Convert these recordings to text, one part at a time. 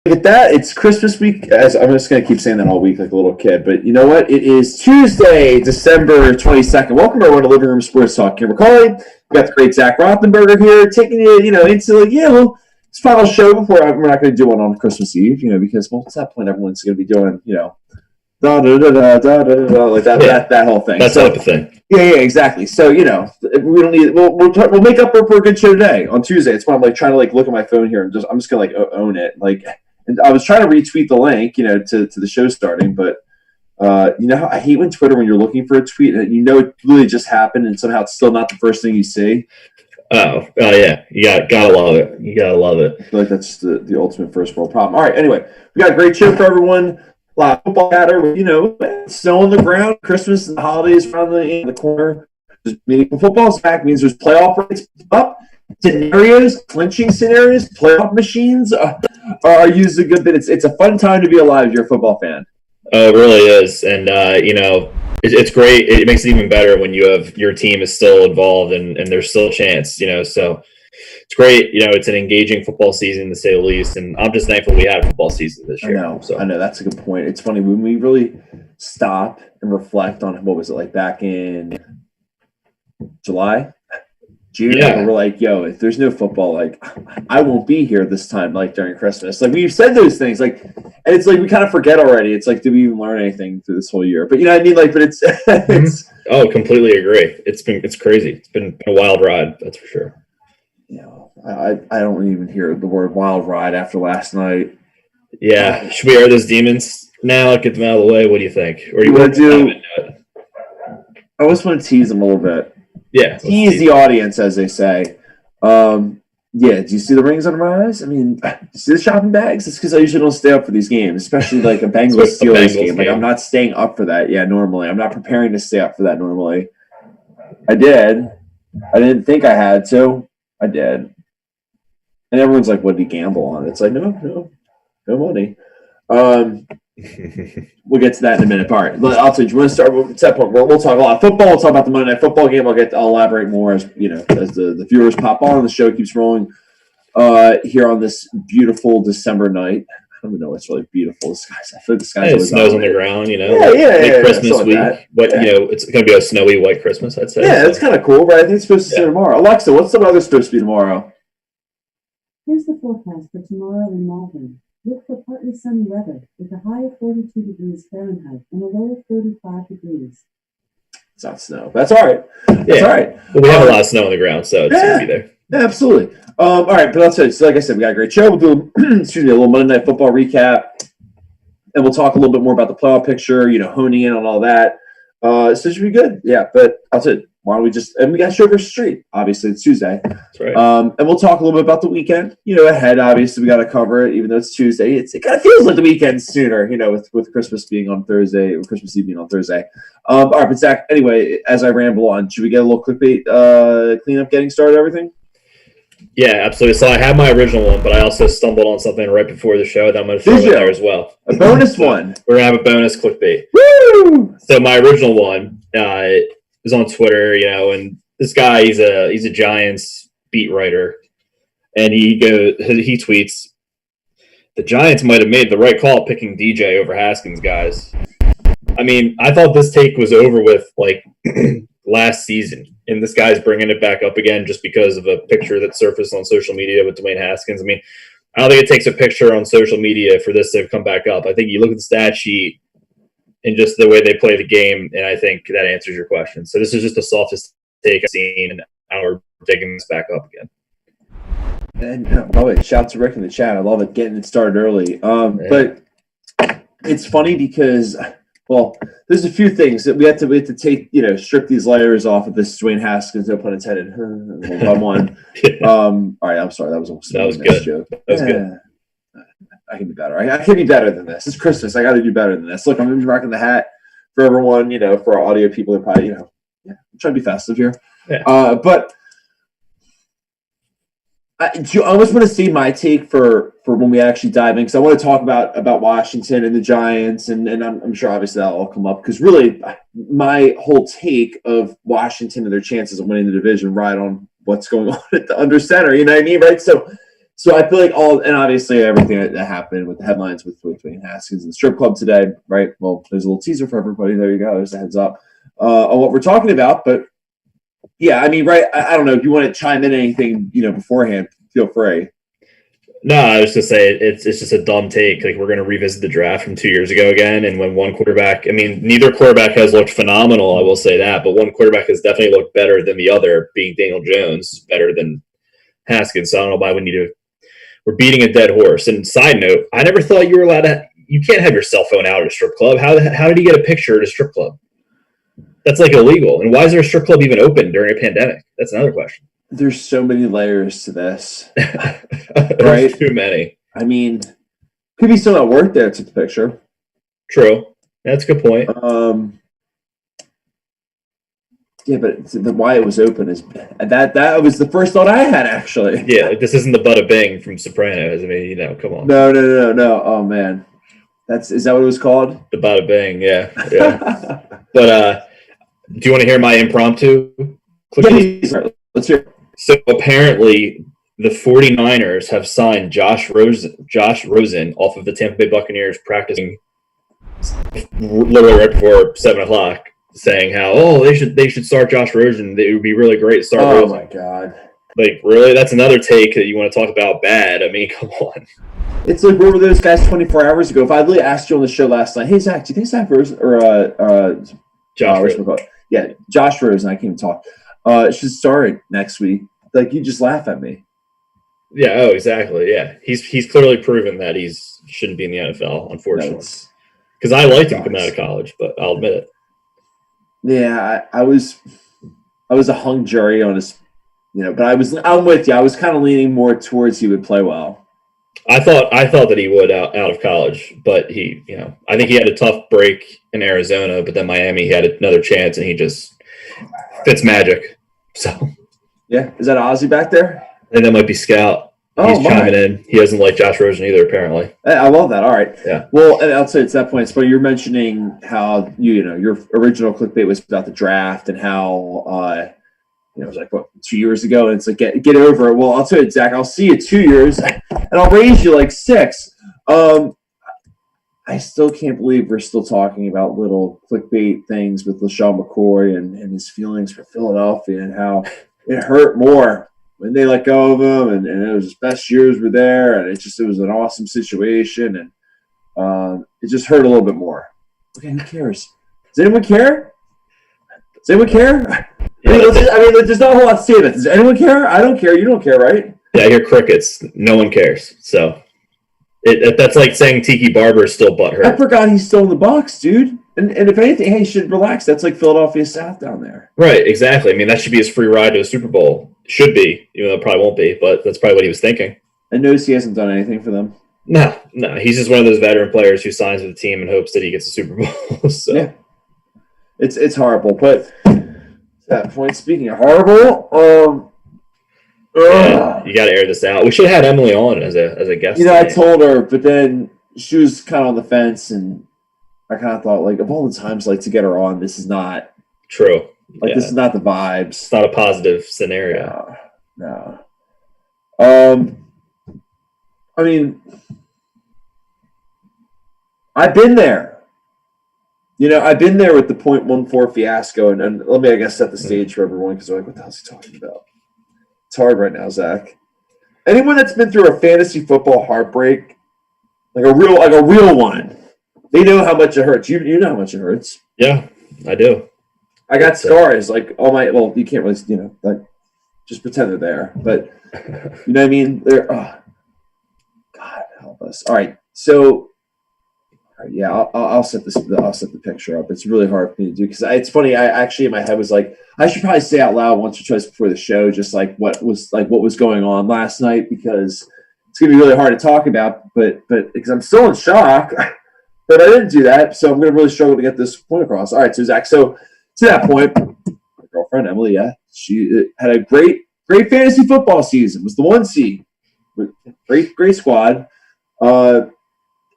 Look at that. It's Christmas week. As I'm just going to keep saying that all week like a little kid. But you know what? It is Tuesday, December 22nd. Welcome everyone to Living Room Sports Talk. Kim McCauley. We got the great Zach Rothenberger here, taking you, into this final show before we're not going to do one on Christmas Eve, because at that point everyone's going to be doing, da da da da da da da like that that whole thing. That type of thing. Yeah, exactly. So we don't need. We'll make up for a good show today on Tuesday. It's why I'm trying to look at my phone here and I'm just gonna own it. And I was trying to retweet the link, to the show starting, but how I hate when Twitter, when you're looking for a tweet and it really just happened and somehow it's still not the first thing you see. Oh yeah, gotta love it. You gotta love it. I feel like that's the ultimate first world problem. All right, anyway, we got a great show for everyone. A lot of football chatter, snow on the ground, Christmas and the holidays around the corner. Meaning football's back means there's playoff rates up. Scenarios, clinching scenarios, playoff machines are used a good bit. It's a fun time to be alive if you're a football fan. Oh, it really is. And, it's great. It makes it even better when your team is still involved and there's still a chance, so it's great. It's an engaging football season to say the least. And I'm just thankful we had a football season this year. I know. That's a good point. It's funny when we really stop and reflect on what was it like back in July? June, yeah. We're like, yo, if there's no football, I won't be here this time, during Christmas. We've said those things, and it's we kind of forget already. It's did we even learn anything through this whole year? But but it's it's. Oh, completely agree. It's crazy. It's been a wild ride, that's for sure. I don't even hear the word wild ride after last night. Yeah, should we air those demons now? Get them out of the way. What do you think? Or do you want to do? I just want to tease them a little bit. Yeah, tease the audience, as they say. Do you see the rings on my eyes? Do you see the shopping bags? It's because I usually don't stay up for these games, especially a Bengals Steelers game. I'm not staying up for that. Yeah, normally I'm not preparing to stay up for that. Normally, I did. I didn't think I had to. I did. And everyone's like, "What did he gamble on?" It's no money. We'll get to that in a minute. All right, I'll tell you. You want to start at that point? We'll talk a lot of football. We'll talk about the Monday Night Football game. I'll elaborate more as as the viewers pop on. The show keeps rolling here on this beautiful December night. I don't even know what's really beautiful. I feel like the skies always snows on the ground. Yeah, Christmas week. It's going to be a snowy white Christmas, I'd say. Yeah, that's kind of cool, right? I think it's supposed to stay tomorrow. Alexa, what's the weather supposed to be tomorrow? Here's the forecast for tomorrow in Malvern. Look for partly sunny weather with a high of 42 degrees Fahrenheit and a low of 35 degrees. It's not snow. That's all right. That's all right. Well, we have a lot of snow on the ground, so it's going to be there. Yeah, absolutely. All right, but I'll tell you. So like I said, we got a great show. We'll do a little Monday Night Football recap, and we'll talk a little bit more about the playoff picture, honing in on all that. So it should be good. Yeah, but I'll tell you. Why don't we and we got show versus street. Obviously, it's Tuesday. That's right. And we'll talk a little bit about the weekend. Ahead. Obviously, we got to cover it, even though it's Tuesday. It kind of feels like the weekend sooner. With Christmas being on Thursday, or Christmas Eve being on Thursday. All right, but Zach. Anyway, as I ramble on, should we get a little clickbait cleanup, getting started, everything? Yeah, absolutely. So I had my original one, but I also stumbled on something right before the show that I'm going to throw in there as well. A bonus one. We're going to have a bonus clickbait. Woo! So my original one is on Twitter, and this guy, he's a Giants beat writer, and he tweets, "The Giants might have made the right call picking DJ over Haskins, guys." I thought this take was over with last season, and this guy's bringing it back up again just because of a picture that surfaced on social media with Dwayne Haskins. I don't think it takes a picture on social media for this to come back up. I think you look at the stat sheet and just the way they play the game, and I think that answers your question. So this is just the softest take I've seen, and we're taking this back up again. And by the way, shout out to Rick in the chat. I love it, getting it started early. But it's funny because, there's a few things that we have to take, strip these layers off of this Dwayne Haskins, no pun intended. One. All right, I'm sorry. That was good. Joke. That was good. I can be better. I can be better than this. It's Christmas. I got to do better than this. Look, I'm rocking the hat for everyone. For our audio people, are probably, I'm trying to be festive here. Yeah. But do you almost want to see my take for when we actually dive in? Because I want to talk about Washington and the Giants, and I'm sure obviously that'll all come up. Because really, my whole take of Washington and their chances of winning the division ride on what's going on at the under center. You know what I mean, right? So So I feel like and obviously everything that happened with the headlines with Dwayne Haskins and the strip club today, right? Well, there's a little teaser for everybody. There you go. There's a heads up on what we're talking about. But yeah, I mean, right? I don't know if you want to chime in anything, beforehand. Feel free. No, I was just say it's just a dumb take. Like, we're going to revisit the draft from 2 years ago again, and when one quarterback, I mean, neither quarterback has looked phenomenal, I will say that, but one quarterback has definitely looked better than the other, being Daniel Jones, better than Haskins. So I don't know why we're beating a dead horse. And side note, I never thought you were allowed to. You can't have your cell phone out at a strip club. How did he get a picture at a strip club? That's like illegal. And why is there a strip club even open during a pandemic? That's another question. There's so many layers to this, right? Too many. I mean, could be someone at work there took the picture. True. That's a good point. Yeah, but why it was open is that was the first thought I had, actually. Yeah, like, this isn't the Bada Bing from Sopranos. I mean, come on. No. Oh man, is that what it was called? The Bada Bing, yeah. But do you want to hear my impromptu? Please, let's hear. So apparently, the 49ers have signed Josh Rosen off of the Tampa Bay Buccaneers, practicing literally right before 7:00. Saying how they should start Josh Rosen. It would be really great to start Rosen. Oh my god! Like, really, that's another take that you want to talk about bad. I mean, come on. It's like, where were those guys 24 hours ago? If I really asked you on the show last night, hey Zach, do you think Zach Rosen or Josh Rosen? Yeah, Josh Rosen. I can't even talk. Should start next week. Like, you just laugh at me. Yeah. Oh, exactly. Yeah. He's clearly proven that he shouldn't be in the NFL, unfortunately. Because I liked him coming out of college, but I'll admit it. Yeah, I was a hung jury on his, but I'm with you. I was kind of leaning more towards he would play well. I thought that he would out of college, but he, I think he had a tough break in Arizona, but then Miami, he had another chance, and he just fits magic. So. Yeah. Is that Ozzy back there? I think that might be Scout. He's chiming in. He doesn't like Josh Rosen either, apparently. I love that. All right. Yeah. Well, and I'll say it's that point. It's funny you're mentioning how your original clickbait was about the draft and how it was like 2 years ago, and it's like get over it. Well, I'll tell you, Zach. I'll see you 2 years, and I'll raise you like 6. I still can't believe we're still talking about little clickbait things with LaShawn McCoy and his feelings for Philadelphia and how it hurt more when they let go of him, and it was his best years were there, and it was an awesome situation, and it just hurt a little bit more. Okay, who cares? Does anyone care? Does anyone care? Yeah, there's not a whole lot to say about it. Does anyone care? I don't care. You don't care, right? Yeah, I hear crickets. No one cares. So that's like saying Tiki Barber is still butthurt. I forgot he's still in the box, dude. And if anything, hey, you should relax. That's like Philadelphia South down there. Right, exactly. I mean, that should be his free ride to a Super Bowl. Should be, even though it probably won't be, but that's probably what he was thinking. I notice he hasn't done anything for them. No. He's just one of those veteran players who signs with the team and hopes that he gets a Super Bowl. So. Yeah. It's horrible. But to that point, speaking of horrible, yeah, you got to air this out. We should have had Emily on as a guest. I told her, but then she was kind of on the fence, and I kind of thought, like, of all the times, like, to get her on, this is not true. Like, this is not the vibes. It's not a positive scenario. No. I mean, I've been there. I've been there with the .14 fiasco, and let me, I guess, set the stage for everyone, because they're like, what the hell is he talking about? It's hard right now, Zach. Anyone that's been through a fantasy football heartbreak, like a real one, they know how much it hurts. You know how much it hurts. Yeah, I do. I got scars, like all my. Well, you can't really, like, just pretend they're there. But you know what I mean? They're. God help us. All right, so. All right, yeah, I'll set this. I'll set the picture up. It's really hard for me to do because it's funny. I actually in my head was like, I should probably say out loud once or twice before the show, just like what was going on last night, because it's gonna be really hard to talk about. But because I'm still in shock. But I didn't do that, so I'm going to really struggle to get this point across. All right, so Zach, to that point, my girlfriend Emily, she had a great fantasy football season. Was the 1 seed, great squad, and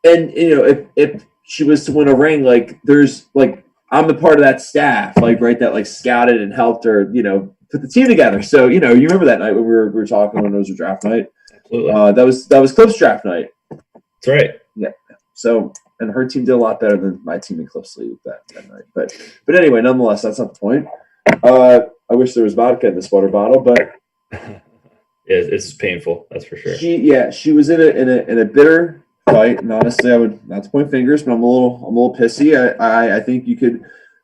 if she was to win a ring, like there's like I'm a part of that staff, like right, that like scouted and helped her, put the team together. So you remember that night when we were talking when it was a draft night. absolutely. That was close draft night. That's right. Yeah. So, and her team did a lot better than my team in close league that night. But anyway, nonetheless, that's not the point. I wish there was vodka in this water bottle, but it's painful. That's for sure. She was in a bitter fight, and honestly, I would not to point fingers, but I'm a little pissy. I think you could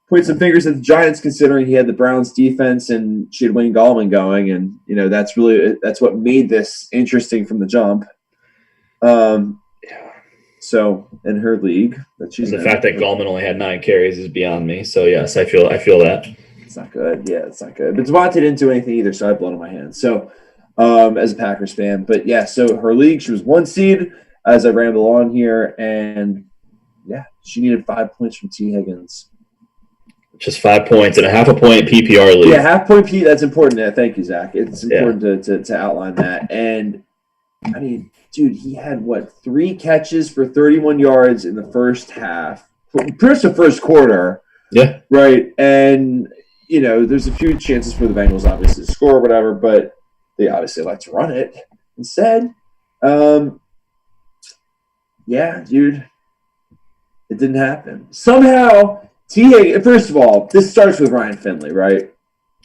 point some fingers at the Giants, considering he had the Browns defense and she had Wayne Gallman going, and that's what made this interesting from the jump. So in her league that she's the fact that Gallman only had 9 carries is beyond me. So yes, I feel that. It's not good. Yeah, it's not good. But Devontae didn't do anything either, so I had blood on my hands. So as a Packers fan, but yeah, so her league, she was 1 seed as I ramble on here, and yeah, she needed 5 points from T. Higgins. Just 5 points and a half a point PPR league. Yeah, half point P. That's important. Yeah, thank you, Zach. It's important to outline that. And I mean, dude, he had 3 catches for 31 yards in the first half, first the first quarter. Yeah. Right. And there's a few chances for the Bengals obviously to score or whatever, but they obviously like to run it instead. Yeah, dude, it didn't happen. Somehow, first of all, this starts with Ryan Finley, right?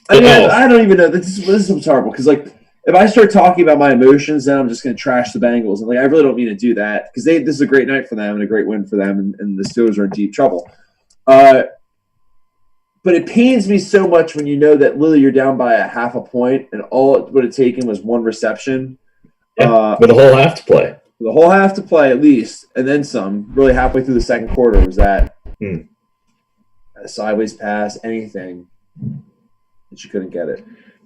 I mean, I don't even know. This is horrible because, if I start talking about my emotions, then I'm just going to trash the Bengals. And, I really don't mean to do that because this is a great night for them and a great win for them, and the Steelers are in deep trouble. But it pains me so much when you know that Lily, you're down by a half a point, and all it would have taken was 1 reception. With a whole half to play. The whole half to play at least, and then some. Really halfway through the second quarter was that a sideways pass, anything, and she couldn't get it.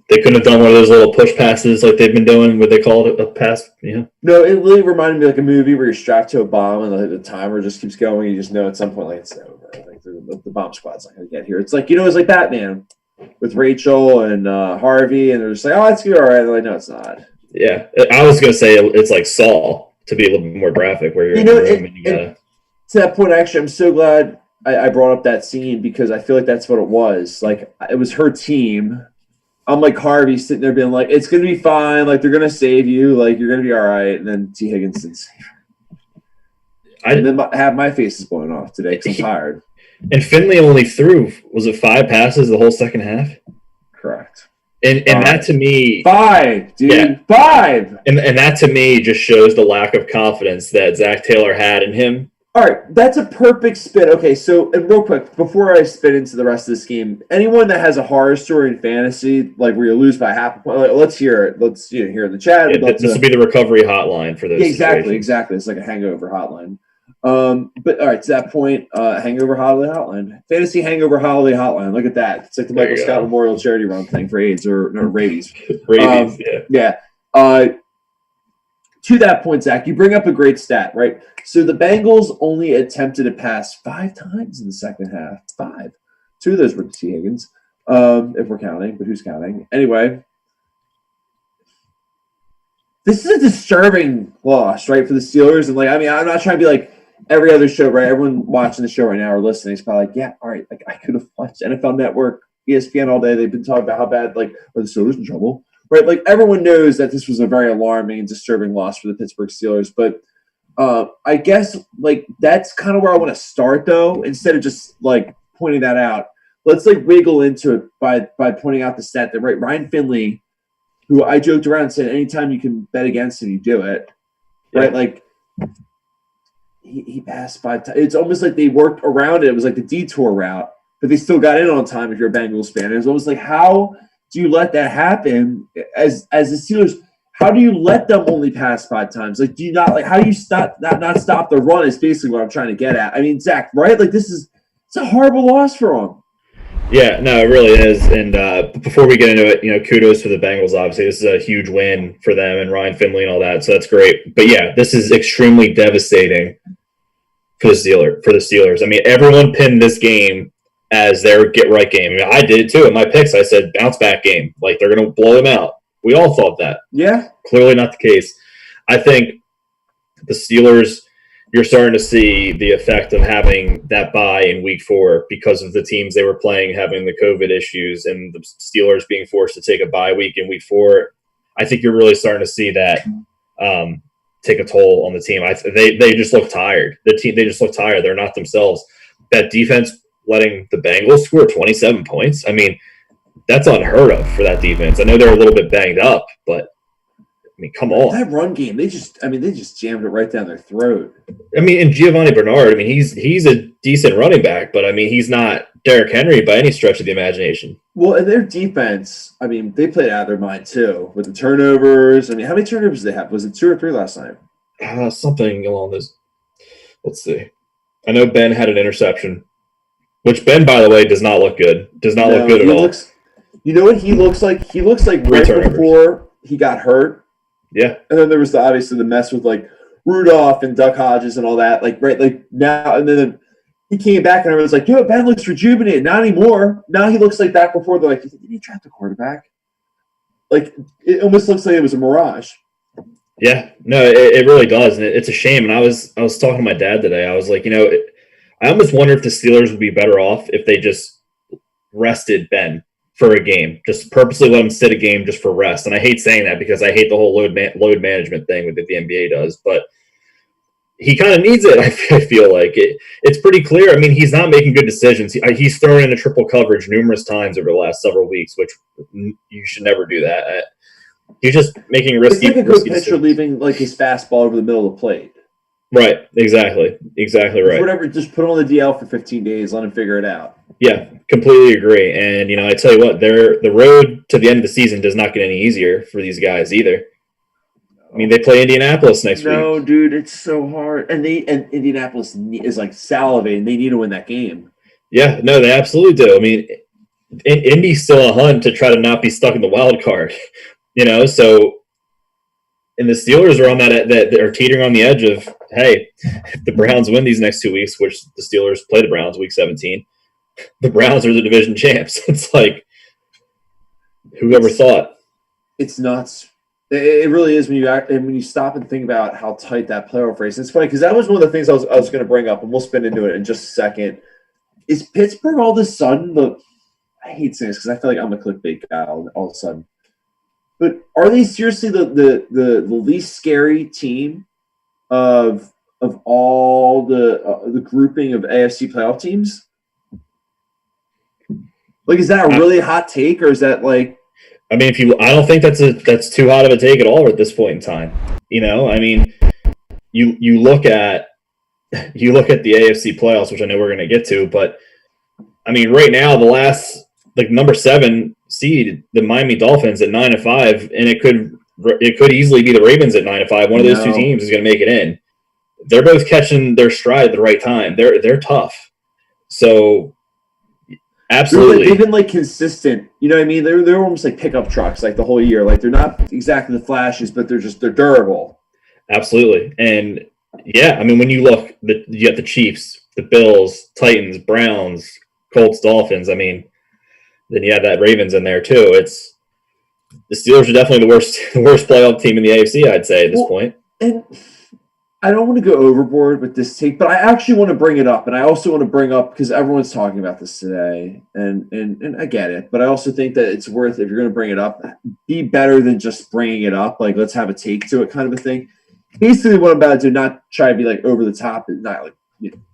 They couldn't have done one of those little push passes like they've been doing, what they call it a pass. Yeah. No, it really reminded me like a movie where you're strapped to a bomb and the timer just keeps going. And you just know at some point it's over. The bomb squad's not going to get here. It's like it's like Batman with Rachel and Harvey, and they're just like, oh, it's good, all right. And they're like, no, it's not. Yeah, I was going to say it's like Saw, to be a little bit more graphic, where you're in the room and you gotta. To that point, actually, I'm so glad I brought up that scene because I feel like that's what it was. Like, it was her team. I'm like Harvey sitting there being like, it's going to be fine. Like, they're going to save you. Like, you're going to be all right. And then T. Higgins didn't save her. And then my face is blowing off today because I'm tired. And Finley only threw, was it 5 passes the whole second half? Correct. And that to me... 5, dude. Yeah. 5! And that to me just shows the lack of confidence that Zach Taylor had in him. All right, that's a perfect spin. Okay, so and real quick, before I spin into the rest of this game, anyone that has a horror story in fantasy, like where you lose by half a point, let's hear it. Let's hear in the chat. Yeah, this will be the recovery hotline for those. Yeah, exactly. It's like a hangover hotline. But all right, to that point, hangover holiday hotline, fantasy hangover holiday hotline. Look at that. It's like the Michael Scott Memorial Charity Run thing for AIDS or rabies. Rabies, yeah. To that point, Zach, you bring up a great stat, right? So the Bengals only attempted to pass 5 times in the second half. 5. 2 of those were to T. Higgins, if we're counting, but who's counting? Anyway, this is a disturbing loss, right, for the Steelers. And, I'm not trying to be like every other show, right? Everyone watching the show right now or listening is probably like, yeah, all right, I could have watched NFL Network, ESPN all day. They've been talking about how bad, are the Steelers in trouble? Right, everyone knows that this was a very alarming and disturbing loss for the Pittsburgh Steelers. But I guess, that's kind of where I want to start, though, instead of just, pointing that out. Let's, wiggle into it by pointing out the stat that, right, Ryan Finley, who I joked around and said anytime you can bet against him, you do it. Right? Yeah. He passed 5 times. It's almost like they worked around it. It was like the detour route, but they still got in on time if you're a Bengals fan. It was almost like, how do you let that happen as the Steelers? How do you let them only pass 5 times? Do you not how do you not stop the run? Is basically what I'm trying to get at. I mean, Zach, right? It's a horrible loss for them. Yeah, no, it really is. And before we get into it, kudos to the Bengals. Obviously, this is a huge win for them and Ryan Finley and all that. So that's great. But yeah, this is extremely devastating for the Steelers. I mean, everyone pinned this game as their get-right game. I mean, I did, too. In my picks, I said bounce-back game. They're going to blow them out. We all thought that. Yeah. Clearly not the case. I think the Steelers, you're starting to see the effect of having that bye in Week 4 because of the teams they were playing having the COVID issues and the Steelers being forced to take a bye week in Week 4. I think you're really starting to see that take a toll on the team. They just look tired. They just look tired. They're not themselves. That defense letting the Bengals score 27 points. I mean, that's unheard of for that defense. I know they're a little bit banged up, but I mean, come on. That run game, they just jammed it right down their throat. I mean, and Giovanni Bernard, I mean, he's a decent running back, but I mean, he's not Derrick Henry by any stretch of the imagination. Well, and their defense, I mean, they played out of their mind too with the turnovers. I mean, how many turnovers did they have? Was it 2 or 3 last night? Something along those. Let's see. I know Ben had an interception, which Ben, by the way, does not look good. Does not look good at all. You know what he looks like? He looks like right before he got hurt. Yeah. And then there was obviously the mess with like Rudolph and Duck Hodges and all that. Like now, and then he came back and everyone's like, "Yo, Ben looks rejuvenated." Not anymore. Now he looks like back before. They're like, "Did he draft the quarterback?" Like it almost looks like it was a mirage. Yeah, no, it really does, and it's a shame. And I was talking to my dad today. I was like, I almost wonder if the Steelers would be better off if they just rested Ben for a game, just purposely let him sit a game just for rest. And I hate saying that because I hate the whole load management thing that the NBA does, but he kind of needs it. I feel like it's pretty clear. I mean, he's not making good decisions. He's thrown into triple coverage numerous times over the last several weeks, which you should never do that. He's just making risky. It's like a good pitcher leaving like his fastball over the middle of the plate. Right. Exactly right. Whatever. Just put him on the DL for 15 days. Let him figure it out. Yeah, completely agree. And I tell you what, the road to the end of the season does not get any easier for these guys either. I mean, they play Indianapolis next week. No, dude, it's so hard. And Indianapolis is like salivating. They need to win that game. Yeah, no, they absolutely do. I mean, Indy's still a hunt to try to not be stuck in the wild card. So, and the Steelers are on that are teetering on the edge of, hey, if the Browns win these next 2 weeks, which the Steelers play the Browns week 17, the Browns are the division champs. It's like, whoever thought? It's nuts. It really is when you stop and think about how tight that playoff race is. It's funny because that was one of the things I was going to bring up, and we'll spin into it in just a second. Is Pittsburgh all of a sudden I hate saying this because I feel like I'm a clickbait guy all of a sudden. But are they seriously the least scary team of all the grouping of AFC playoff teams? Like, is that a really hot take, or is that like? I mean, I don't think that's too hot of a take at all at this point in time. I mean, you look at the AFC playoffs, which I know we're going to get to, but I mean, right now the last number 7 seed, the Miami Dolphins at 9-5, and it could easily be the Ravens at 9-5. One of those two teams is going to make it in. They're both catching their stride at the right time. They're tough. So absolutely, they've been consistent. You know what I mean? They're almost like pickup trucks the whole year. They're not exactly the flashes, but they're durable. Absolutely, and yeah, I mean when you look, you got the Chiefs, the Bills, Titans, Browns, Colts, Dolphins. I mean. Then you have that Ravens in there too. The Steelers are definitely the worst playoff team in the AFC, I'd say at this point. And I don't want to go overboard with this take, but I actually want to bring it up, and I also want to bring up because everyone's talking about this today, and I get it, but I also think that it's worth, if you're going to bring it up, be better than just bringing it up. Let's have a take to it, kind of a thing. Basically, what I'm about to do, not try to be over the top, not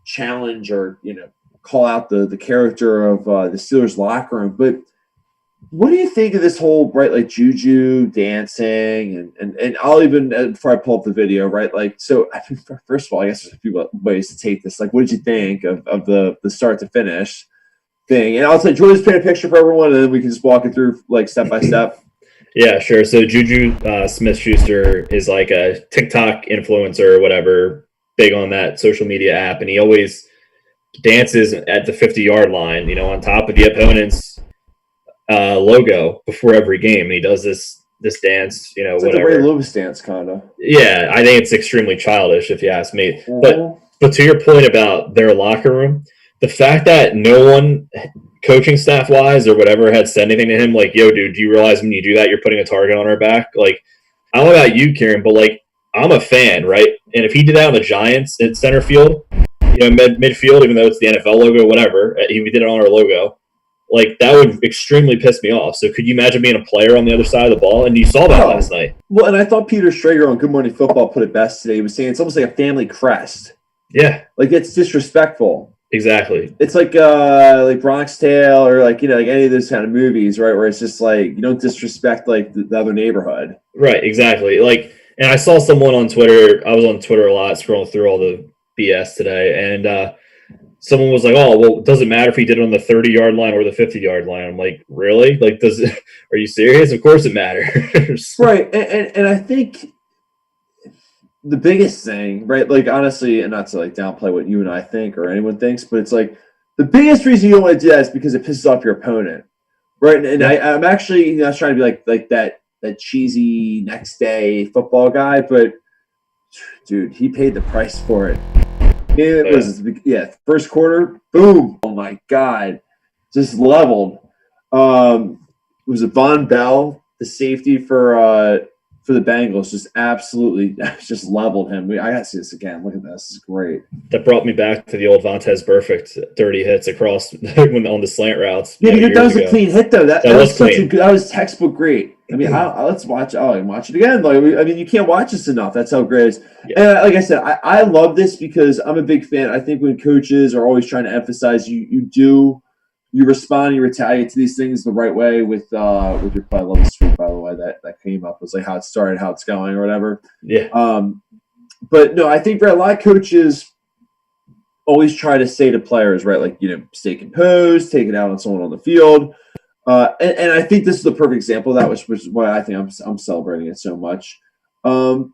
challenge or call out the character of the Steelers locker room. But what do you think of this whole, Juju dancing and I'll even, before I pull up the video, so I think first of all, I guess there's a few ways to take this. What did you think of the start to finish thing? And I'll say, Jordan's paint a picture for everyone, and then we can just walk it through step by step. Yeah, sure. So Juju SmithSchuster is a TikTok influencer or whatever, big on that social media app, and he always dances at the 50-yard line, on top of the opponent's logo before every game. And he does this dance, it's whatever. Like the Ray Lewis dance, kind of. Yeah, I think it's extremely childish, if you ask me. But to your point about their locker room, the fact that no one, coaching staff-wise or whatever, had said anything to him yo, dude, do you realize when you do that, you're putting a target on our back? I don't know about you, Kieran, but I'm a fan, right? And if he did that on the Giants at center field, midfield, even though it's the NFL logo, whatever, he did it on our logo. like that would extremely piss me off. So could you imagine being a player on the other side of the ball? And you saw that last night. Well, and I thought Peter Schrager on Good Morning Football put it best today. He was saying it's almost like a family crest. Yeah. Like it's disrespectful. Exactly. It's like Bronx Tale or like any of those kind of movies, right? Where it's just like you don't disrespect like the other neighborhood. Right, exactly. Like, and I saw someone on Twitter. I was on Twitter a lot, scrolling through all the BS today, and someone was like, "Oh, well, it doesn't matter if he did it on the 30-yard line or the 50-yard line." I'm like, "Really? Like, are you serious? Of course it matters." Right, and I think the biggest thing, right, like honestly, and not to like downplay what you and I think or anyone thinks, but it's like the biggest reason you don't want to do that is because it pisses off your opponent, right? And I'm actually not trying to be like that cheesy next day football guy, but dude, he paid the price for it. It was first quarter, boom! Oh my god, just leveled. It was a Von Bell, the safety for the Bengals, just absolutely just leveled him. I gotta see this again. Look at this. This is great. That brought me back to the old Vontez Perfect dirty hits across when on the slant routes. Yeah, that was a clean hit though. That was clean. That was textbook great. I mean, let's watch. Oh, and watch it again. Like, I mean, you can't watch this enough. That's how great it is. Yeah. And like I said, I love this because I'm a big fan. I think when coaches are always trying to emphasize you respond, you retaliate to these things the right way with your play. I love this tweet, by the way, that came up. It was like how it started, how it's going, or whatever. Yeah. But no, I think for a lot of coaches always try to say to players, right, like, stay composed, take it out on someone on the field. And I think this is the perfect example of that, which is why I think I'm celebrating it so much. But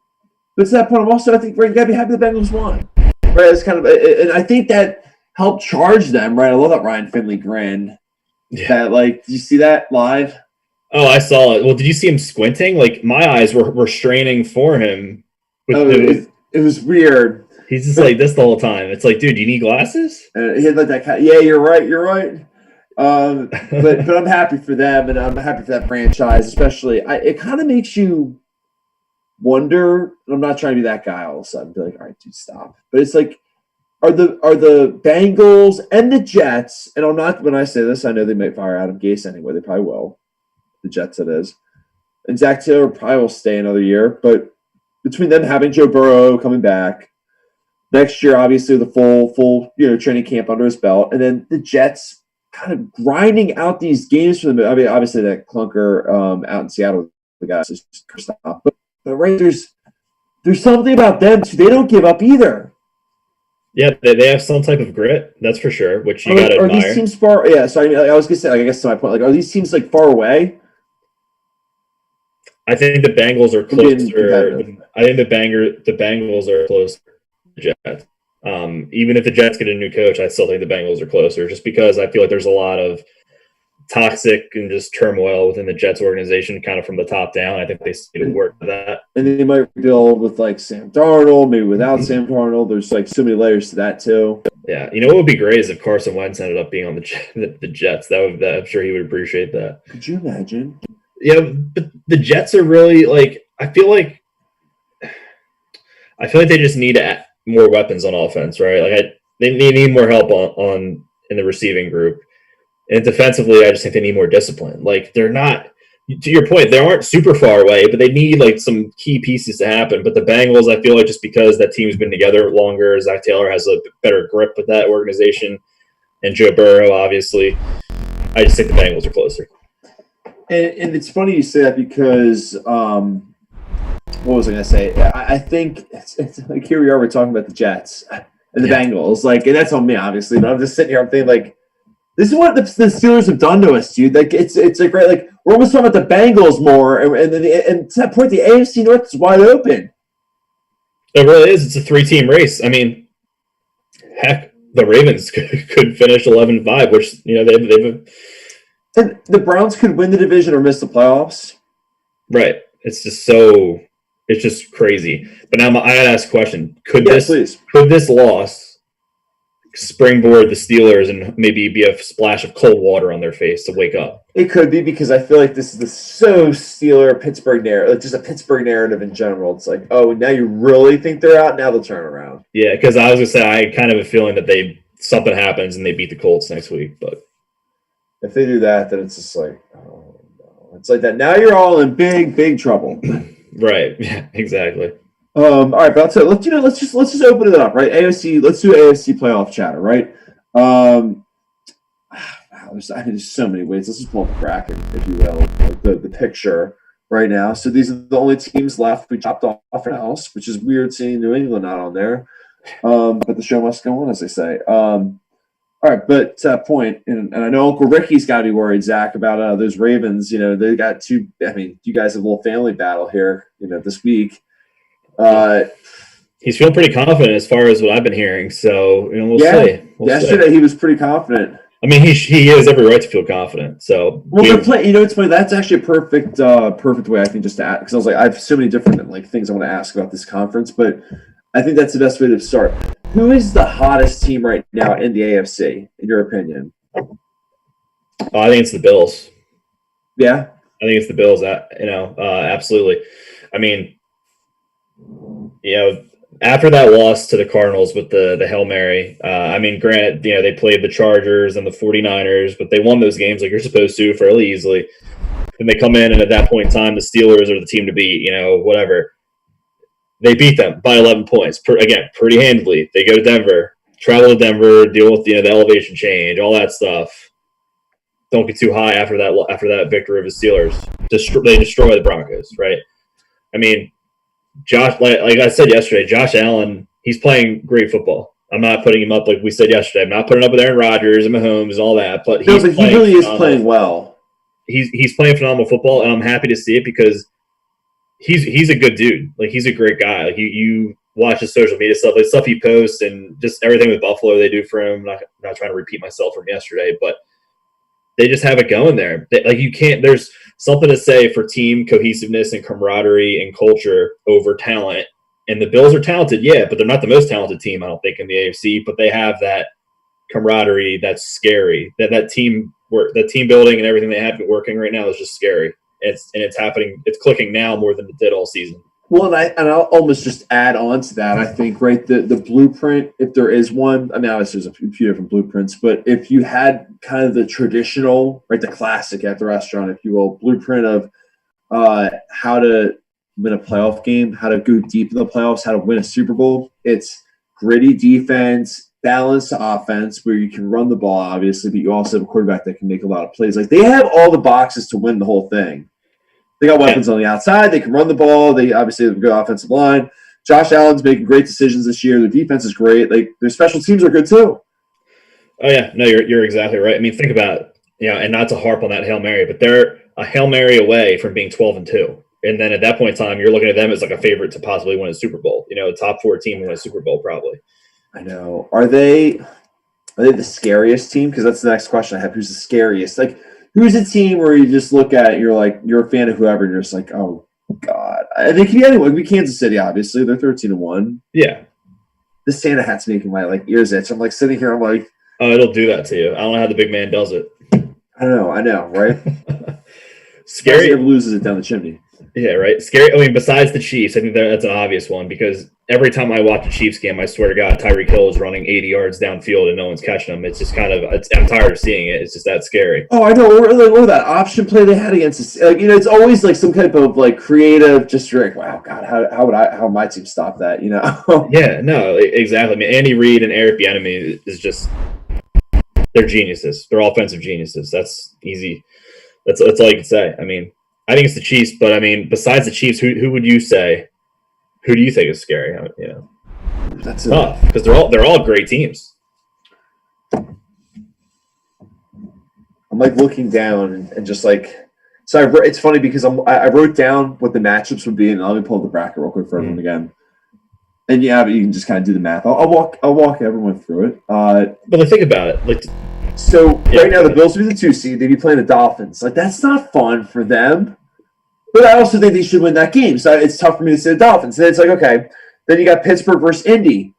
to that point, I think you got to be happy the Bengals won. Right? It's kind of, and I think that helped charge them, right? I love that Ryan Finley grin. Yeah. Did you see that live? Oh, I saw it. Well, did you see him squinting? Like, my eyes were straining for him. It was weird. He's just like this the whole time. It's like, dude, do you need glasses? He had like that kind of, yeah, you're right. But I'm happy for them, and I'm happy for that franchise, especially. It kind of makes you wonder, and I'm not trying to be that guy all of a sudden, be like, all right, dude, stop. But it's like, are the Bengals and the Jets, and when I say this, I know they might fire Adam Gase anyway. They probably will. The Jets, it is. And Zach Taylor probably will stay another year. But between them having Joe Burrow coming back next year, obviously the full training camp under his belt, and then the Jets kind of grinding out these games for them. I mean, obviously that clunker out in Seattle, the guys is stop. But right, there's something about them too. They don't give up either. Yeah, they have some type of grit, that's for sure, which you got to admire. Are these teams far? Yeah, so I was going to say, I guess to my point, like, are these teams like far away? I think the Bengals are closer. I think the Bengals are closer to the Jets. Even if the Jets get a new coach, I still think the Bengals are closer, just because I feel like there's a lot of toxic and just turmoil within the Jets organization, kind of from the top down. I think they need to work with that. And then they might rebuild with like Sam Darnold, maybe without Sam Darnold. There's like so many layers to that too. Yeah, what would be great is if Carson Wentz ended up being on the Jets. I'm sure he would appreciate that. Could you imagine? Yeah, but the Jets are really like I feel like they just need more weapons on offense, right? Like they need more help on in the receiving group. And defensively, I just think they need more discipline. Like, they're not, to your point, they aren't super far away, but they need, like, some key pieces to happen. But the Bengals, I feel like just because that team's been together longer, Zach Taylor has a better grip with that organization, and Joe Burrow, obviously, I just think the Bengals are closer. And it's funny you say that because, what was I going to say? I think it's like here we are, we're talking about the Jets and the Bengals. Like, and that's on me, obviously. But I'm just sitting here, I'm thinking, like, this is what the Steelers have done to us, dude. Like it's like right, like we're almost talking about the Bengals more, and to that point, the AFC North is wide open. It really is. It's a 3-team race. I mean, heck, the Ravens could finish 11-5, which they've. And the Browns could win the division or miss the playoffs. Right. It's just crazy. But now I gotta ask a question: Could this loss springboard the Steelers and maybe be a splash of cold water on their face to wake up? It could be, because I feel like this is the Steeler Pittsburgh narrative, like just a Pittsburgh narrative in general. It's like, oh, now you really think they're out? Now they'll turn around. Yeah, because I was gonna say I kind of have a feeling that something happens and they beat the Colts next week, but If they do that, then it's just like, oh no. It's like that. Now you're all in big trouble. Right. Yeah, exactly. All right, but let's just open it up, right? AFC, let's do AFC playoff chatter, right? Wow, there's so many ways. Let's just pull up the bracket, if you will, like the picture right now. So these are the only teams left. We chopped off an else, which is weird seeing New England not on there. But the show must go on, as they say. All right, but to that point, and I know Uncle Ricky's got to be worried, Zach, about those Ravens. You know, they got two. I mean, you guys have a little family battle here, you know, this week. He's feeling pretty confident as far as what I've been hearing. So, you know, we'll see. Yesterday he was pretty confident. I mean, he has every right to feel confident. So, they're playing. You know, it's funny. That's actually a perfect way I think just to ask, because I was like, I have so many different things I want to ask about this conference, but I think that's the best way to start. Who is the hottest team right now in the AFC, in your opinion? I think it's the Bills. Yeah, I think it's the Bills. Absolutely. I mean, you know, after that loss to the Cardinals with the Hail Mary, I mean, granted, you know, they played the Chargers and the 49ers, but they won those games like you're supposed to fairly easily. Then they come in, and at that point in time, the Steelers are the team to beat, you know, whatever. They beat them by 11 points, again, pretty handily. They go to Denver, travel to Denver, deal with, you know, the elevation change, all that stuff. Don't get too high after that victory of the Steelers. They destroy the Broncos, right? I mean, Josh, like I said yesterday, Josh Allen, he's playing great football. I'm not putting him up like we said yesterday. I'm not putting up with Aaron Rodgers and Mahomes and all that, but he really is playing well. He's playing phenomenal football, and I'm happy to see it because he's a good dude. Like, he's a great guy. Like, you watch his social media stuff, like stuff he posts, and just everything with Buffalo they do for him. I'm not trying to repeat myself from yesterday, but they just have it going there. You can't. There's something to say for team cohesiveness and camaraderie and culture over talent. And the Bills are talented, yeah, but they're not the most talented team, I don't think, in the AFC. But they have that camaraderie that's scary. That team work, that team building, and everything they have working right now is just scary. It's happening. It's clicking now more than it did all season. Well, and I'll almost just add on to that. I think, right, the blueprint, if there is one, I mean, obviously there's a few different blueprints, but if you had kind of the traditional, right, the classic at the restaurant, if you will, blueprint of how to win a playoff game, how to go deep in the playoffs, how to win a Super Bowl, it's gritty defense, balanced offense where you can run the ball, obviously, but you also have a quarterback that can make a lot of plays. Like, they have all the boxes to win the whole thing. They got weapons on the outside. They can run the ball. They obviously have a good offensive line. Josh Allen's making great decisions this year. Their defense is great. Like, their special teams are good too. Oh yeah, no, you're exactly right. I mean, think about it, you know, and not to harp on that Hail Mary, but they're a Hail Mary away from being 12-2, and then at that point in time, you're looking at them as like a favorite to possibly win a Super Bowl. You know, a top 4 team to win a Super Bowl probably. I know. Are they the scariest team? Because that's the next question I have. Who's the scariest? Like, who's a team where you just look at it, you're like, you're a fan of whoever, and you're just like, oh, God. I think it can be anyone. It could be Kansas City, obviously. They're 13-1. Yeah. The Santa hat's making my, ears itch. I'm, sitting here, I'm like. Oh, it'll do that to you. I don't know how the big man does it. I know, right? Scary. He never loses it down the chimney. Yeah, right. Scary. I mean, besides the Chiefs, I think that's an obvious one because every time I watch a Chiefs game, I swear to God, Tyreek Hill is running 80 yards downfield and no one's catching him. It's just kind of, I'm tired of seeing it. It's just that scary. Oh, I know. Or that option play they had against us. It's always some type of creative, just wow, God, how would my team stop that? Yeah, no, exactly. I mean, Andy Reid and Eric Bieniemy is just, they're geniuses. They're offensive geniuses. That's easy. That's all you can say. I mean, I think it's the Chiefs, but I mean, besides the Chiefs, who would you say? Who do you think is scary? That's tough because they're all great teams. I'm looking down and just so it's funny because I wrote down what the matchups would be, and let me pull up the bracket real quick for everyone again. And yeah, but you can just kind of do the math. I'll walk everyone through it. But think about it. Right now the Bills would be the 2 seed. They'd be playing the Dolphins. That's not fun for them. But I also think they should win that game. So it's tough for me to say the Dolphins. And it's okay. Then you got Pittsburgh versus Indy.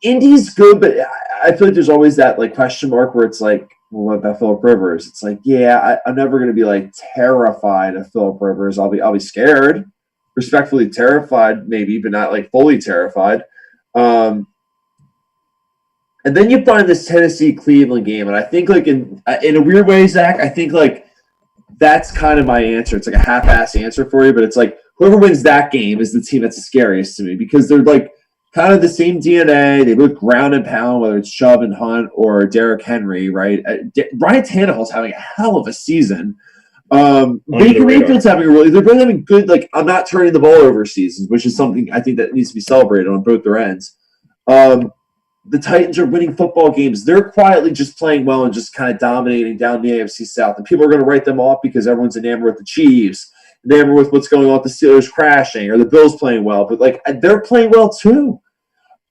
Indy's good, but I feel like there's always that question mark where it's well, what about Phillip Rivers? It's I'm never going to be terrified of Phillip Rivers. I'll be scared, respectfully terrified, maybe, but not fully terrified. And then you find this Tennessee-Cleveland game, and I think like in a weird way, Zach, I think like that's kind of my answer. It's like a half-ass answer for you, but it's like whoever wins that game is the team that's the scariest to me because they're like kind of the same DNA. They both ground and pound, whether it's Chubb and Hunt or Derrick Henry, right? Ryan Tannehill's having a hell of a season. Baker Mayfield's they're both having good, like, I'm not turning the ball over seasons, which is something I think that needs to be celebrated on both their ends. The Titans are winning football games. They're quietly just playing well and just kind of dominating down the AFC South. And people are going to write them off because everyone's enamored with the Chiefs, enamored with what's going on with the Steelers crashing or the Bills playing well. But, like, they're playing well too.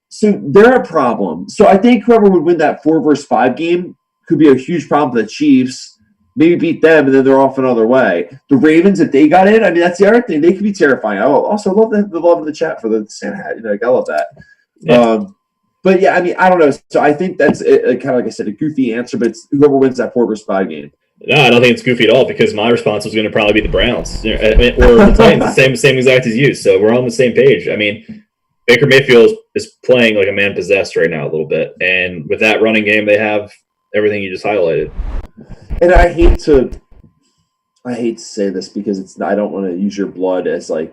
So they're a problem. So I think whoever would win that 4-5 game could be a huge problem for the Chiefs. Maybe beat them, and then they're off another way. The Ravens, if they got in, I mean, that's the other thing. They could be terrifying. I also love the love of the chat for the Santa hat. You know, I love that. Yeah. But, yeah, I mean, I don't know. So I think that's kind of, like I said, a goofy answer, but it's whoever wins that 4-5 game. No, I don't think it's goofy at all because my response was going to probably be the Browns or the Titans, same exact as you. So we're on the same page. I mean, Baker Mayfield is playing like a man possessed right now a little bit. And with that running game, they have everything you just highlighted. And I hate to say this because I don't want to use your blood as like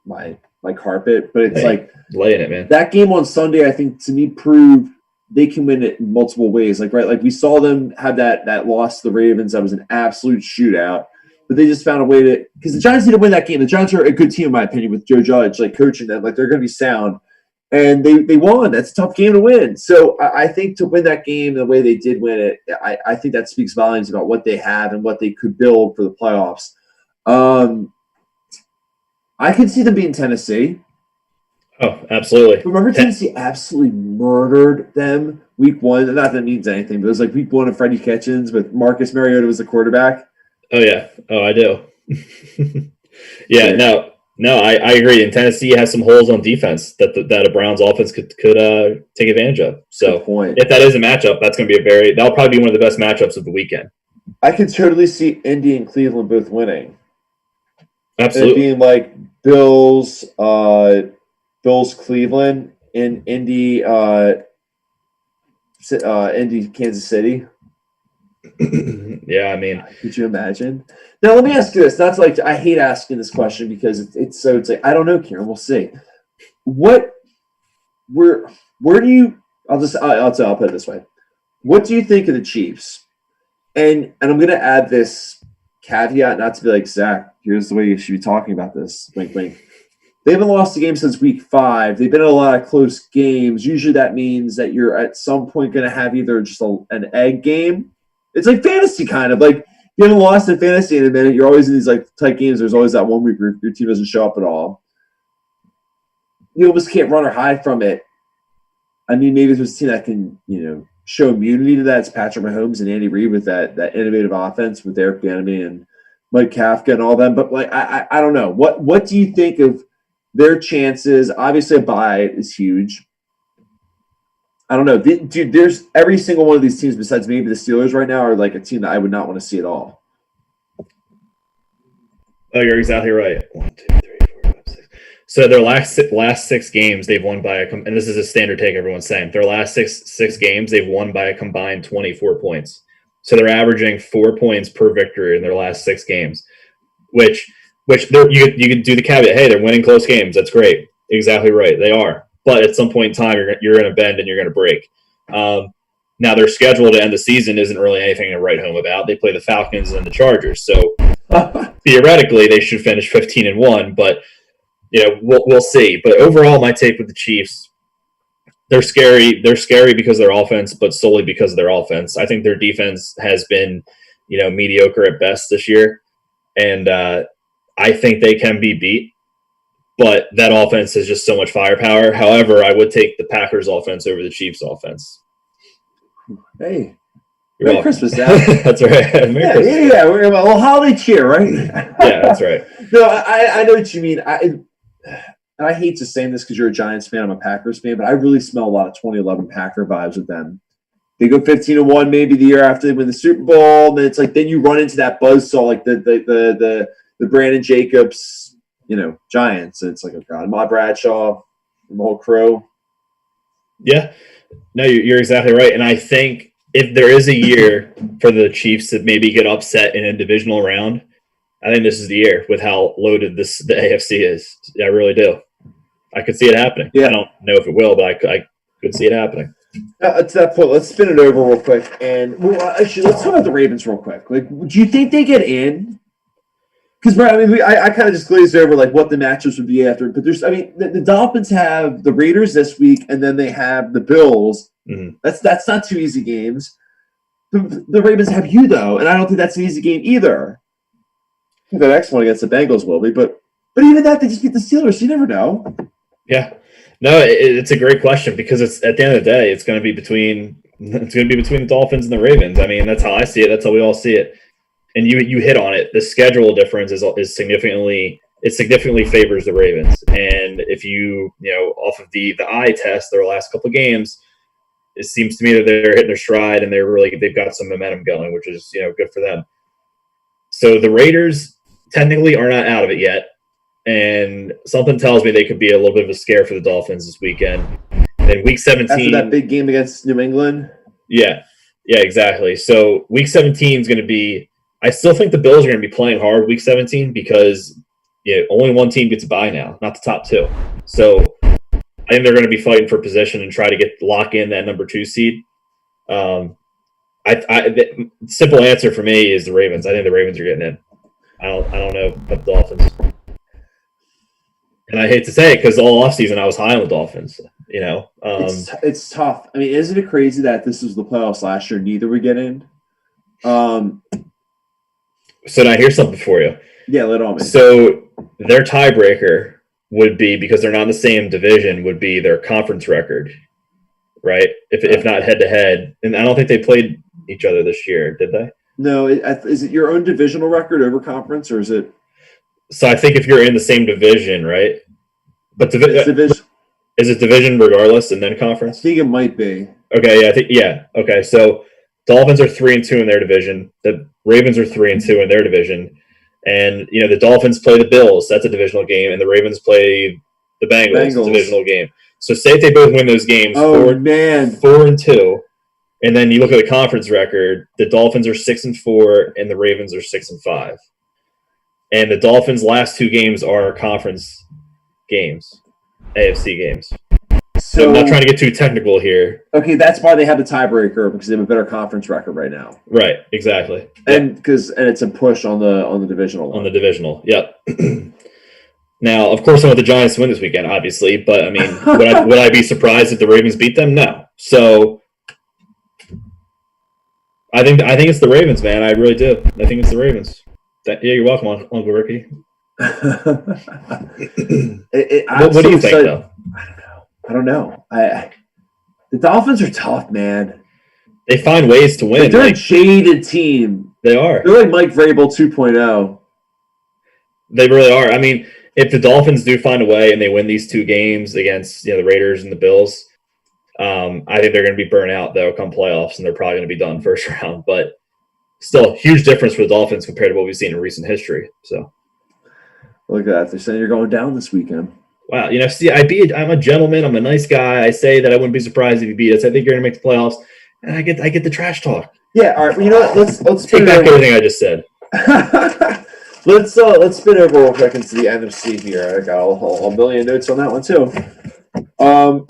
my carpet, but it's like laying it, man. That game on Sunday, I think, to me, proved they can win it in multiple ways. Like, right, like we saw them have that loss to the Ravens. That was an absolute shootout, but they just found a way to, because the Giants need to win that game. The Giants are a good team, in my opinion, with Joe Judge, like coaching them. Like, they're going to be sound, and they won. That's a tough game to win. So I think to win that game the way they did win it, I think that speaks volumes about what they have and what they could build for the playoffs. I could see them beating Tennessee. Oh, absolutely. Remember Tennessee absolutely murdered them week 1? Not that it means anything, but it was like week 1 of Freddie Kitchens with Marcus Mariota was the quarterback. Oh, yeah. Oh, I do. Yeah, no, I agree. And Tennessee has some holes on defense that a Browns offense could take advantage of. So if that is a matchup, that's going to be that'll probably be one of the best matchups of the weekend. I could totally see Indy and Cleveland both winning. Absolutely. And it being like Bills, Cleveland, and Indy, Kansas City. Yeah, I mean, could you imagine? Now, let me ask you this. That's like I hate asking this question because it's like I don't know, Kieran. We'll see. Where do you? I'll put it this way. What do you think of the Chiefs? And I'm going to add this caveat, not to be like, Zach, here's the way you should be talking about this. Wink, wink. They haven't lost a game since week 5. They've been in a lot of close games. Usually that means that you're at some point going to have either just an egg game. It's like fantasy kind of. Like you haven't lost in fantasy in a minute. You're always in these like tight games. There's always that 1 week where your team doesn't show up at all. You almost can't run or hide from it. I mean, maybe there's a team that can, show immunity to that. It's Patrick Mahomes and Andy Reid with that innovative offense with Eric Bieniemy and Mike Kafka and all them. But like, I don't know. What do you think of their chances? Obviously, a bye is huge. I don't know. Dude, there's every single one of these teams besides maybe the Steelers right now are like a team that I would not want to see at all. Oh, you're exactly right. 1, 2, 3, 4, 5, 6. So their last 6 games they've won by and this is a standard take everyone's saying. Their last six games they've won by a combined 24 points. So they're averaging 4 points per victory in their last 6 games, which you could do the caveat. Hey, they're winning close games. That's great. Exactly right. They are. But at some point in time, you're going to bend and you're going to break. Now, their schedule to end the season isn't really anything to write home about. They play the Falcons and the Chargers. So theoretically, they should finish 15-1. But we'll see. But overall, my take with the Chiefs, they're scary. They're scary because of their offense, but solely because of their offense. I think their defense has been, mediocre at best this year, and I think they can be beat. But that offense has just so much firepower. However, I would take the Packers offense over the Chiefs offense. Hey, Merry Christmas, Dad. That's right. Christmas. Yeah. We're about a little holiday cheer, right? Yeah, that's right. No, I know what you mean. I hate to say this because you're a Giants fan. I'm a Packers fan, but I really smell a lot of 2011 Packer vibes with them. They go 15-1 maybe the year after they win the Super Bowl. And then it's like then you run into that buzzsaw like the Brandon Jacobs. Giants. It's like, oh God, Ma Bradshaw, the whole crew. Yeah. No, you're exactly right. And I think if there is a year for the Chiefs to maybe get upset in a divisional round, I think this is the year with how loaded the AFC is. I really do. I could see it happening. Yeah. I don't know if it will, but I could see it happening. To that point, let's spin it over real quick. And actually, let's talk about the Ravens real quick. Like, do you think they get in? Because I mean, I kind of just glazed over like what the matchups would be after. But the Dolphins have the Raiders this week, and then they have the Bills. Mm-hmm. That's not two easy games. The Ravens have you though, and I don't think that's an easy game either. I think the next one against the Bengals will be, but even that they just beat the Steelers. So you never know. Yeah, no, it's a great question because it's at the end of the day, it's going to be between the Dolphins and the Ravens. I mean, that's how I see it. That's how we all see it. And you hit on it. The schedule difference is significantly favors the Ravens. And if you off of the eye test, their last couple of games, it seems to me that they're hitting their stride and they've got some momentum going, which is good for them. So the Raiders technically are not out of it yet. And something tells me they could be a little bit of a scare for the Dolphins this weekend. And then week 17. After that big game against New England? Yeah, exactly. So week 17 is going to be – I still think the Bills are going to be playing hard week 17 because only one team gets a bye now, not the top two. So I think they're going to be fighting for position and try to lock in that number 2 seed. The simple answer for me is the Ravens. I think the Ravens are getting in. I don't know about the Dolphins. And I hate to say it because all offseason I was high on the Dolphins. It's tough. I mean, isn't it crazy that this was the playoffs last year? Neither would get in. So now here's something for you. Yeah, let on me. So their tiebreaker would be, because they're not in the same division, would be their conference record, right? If not head to head, and I don't think they played each other this year, did they? No. Is it your own divisional record over conference, or is it? So I think if you're in the same division, right? But division. Is it division regardless and then conference? I think it might be. Okay, Okay, so Dolphins are 3-2 in their division. The Ravens are 3-2 in their division. And the Dolphins play the Bills, that's a divisional game, and the Ravens play the Bengals. A divisional game. So say if they both win those games, 4-2, and then you look at the conference record, the Dolphins are 6-4 and the Ravens are 6-5. And the Dolphins' last 2 games are conference games, AFC games. So I'm not trying to get too technical here. Okay, that's why they have the tiebreaker, because they have a better conference record right now. Right, exactly. And it's a push on the divisional one. On the divisional, yep. Now, of course, I want the Giants to win this weekend, obviously, but I mean, would I be surprised if the Ravens beat them? No. So I think it's the Ravens, man. I really do. I think it's the Ravens. Yeah, you're welcome, Uncle Ricky. What do you think, though? I don't know. The Dolphins are tough, man. They find ways to win. They're a jaded team. They are. They're like Mike Vrabel 2.0. They really are. I mean, if the Dolphins do find a way and they win these 2 games against the Raiders and the Bills, I think they're going to be burnt out, though, come playoffs, and they're probably going to be done first round. But still, huge difference for the Dolphins compared to what we've seen in recent history. So, look at that. They're saying you're going down this weekend. Wow. See, I'm a gentleman. I'm a nice guy. I say that I wouldn't be surprised if you beat us. I think you're going to make the playoffs. And I get the trash talk. Yeah. All right. Well, you know what? Let's take back everything I just said. Let's spin over real quick into the NFC here. I got a million notes on that one too.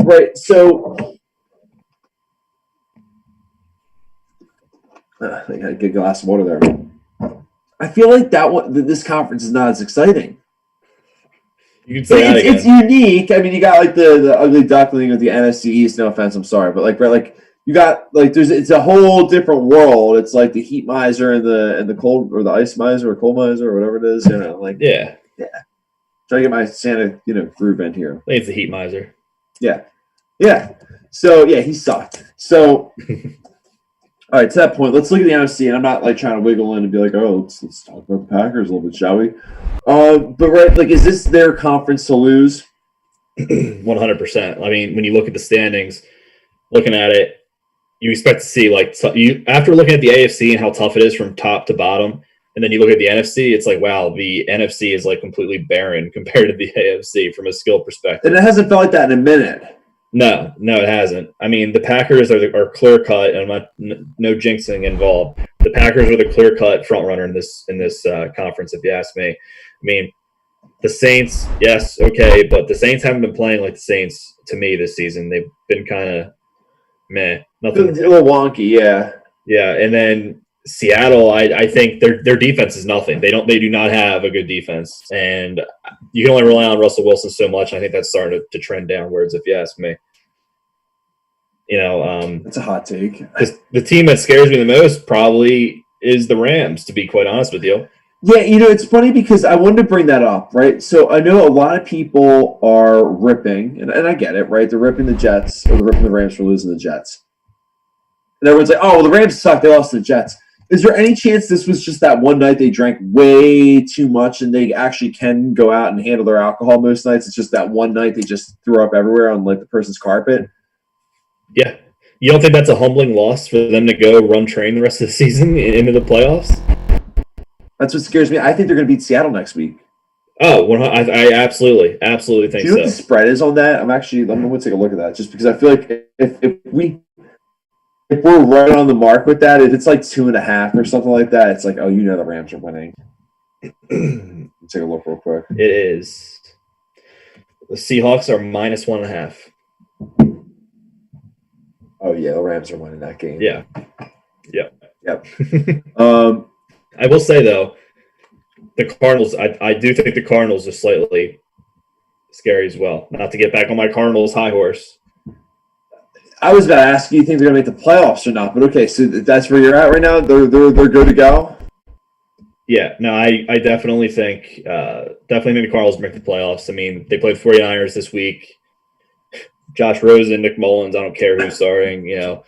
Right. So I got a good glass of water there. I feel like this conference is not as exciting. You can say that again. It's unique. I mean, you got like the ugly duckling of the NFC East. No offense, I'm sorry, but you got it's a whole different world. It's like the heat miser and the cold, or the ice miser or cold miser or whatever it is. Yeah. Trying to get my Santa groove in here. I think it's the heat miser. Yeah. So yeah, he sucked. So. All right, to that point, let's look at the NFC, and I'm not trying to wiggle in and be like, oh, let's talk about the Packers a little bit, shall we? But right, is this their conference to lose? 100%. I mean, when you look at the standings, looking at it, you expect to see after looking at the AFC and how tough it is from top to bottom, and then you look at the NFC, it's like, wow, the NFC is completely barren compared to the AFC from a skill perspective. And it hasn't felt like that in a minute. No, it hasn't. I mean, the Packers are clear cut, and no jinxing involved. The Packers are the clear cut front runner in this conference, if you ask me. I mean, the Saints, yes, okay, but the Saints haven't been playing like the Saints to me this season. They've been kind of meh, nothing. A little wonky, yeah. Yeah, and then Seattle, I think their defense is nothing. They do not have a good defense, and you can only rely on Russell Wilson so much. I think that's starting to trend downwards, if you ask me. That's a hot take. The team that scares me the most probably is the Rams, to be quite honest with you. Yeah, it's funny because I wanted to bring that up, right? So I know a lot of people are ripping, and I get it, right? They're ripping the Jets, or they're ripping the Rams for losing the Jets. And everyone's like, oh, well, the Rams suck. They lost to the Jets. Is there any chance this was just that one night they drank way too much and they actually can go out and handle their alcohol most nights? It's just that one night they just threw up everywhere on, like, the person's carpet? Yeah. You don't think that's a humbling loss for them to go run train the rest of the season into the playoffs? That's what scares me. I think they're going to beat Seattle next week. Oh, I absolutely think so. Do you know what the spread is on that? I'm going to take a look at that just because I feel like if we're right on the mark with that, if it's like 2.5 or something like that, it's like, oh, the Rams are winning. Take a look real quick. It is. The Seahawks are -1.5. Oh yeah, the Rams are winning that game. Yeah. Yep. I will say though, the Cardinals. I do think the Cardinals are slightly scary as well. Not to get back on my Cardinals high horse. I was about to ask you, think they're going to make the playoffs or not? But okay, so that's where you're at right now. They're good to go. Yeah, no, I definitely think the Cardinals make the playoffs. I mean, they played 49ers this week. Josh Rosen, Nick Mullins, I don't care who's starting. You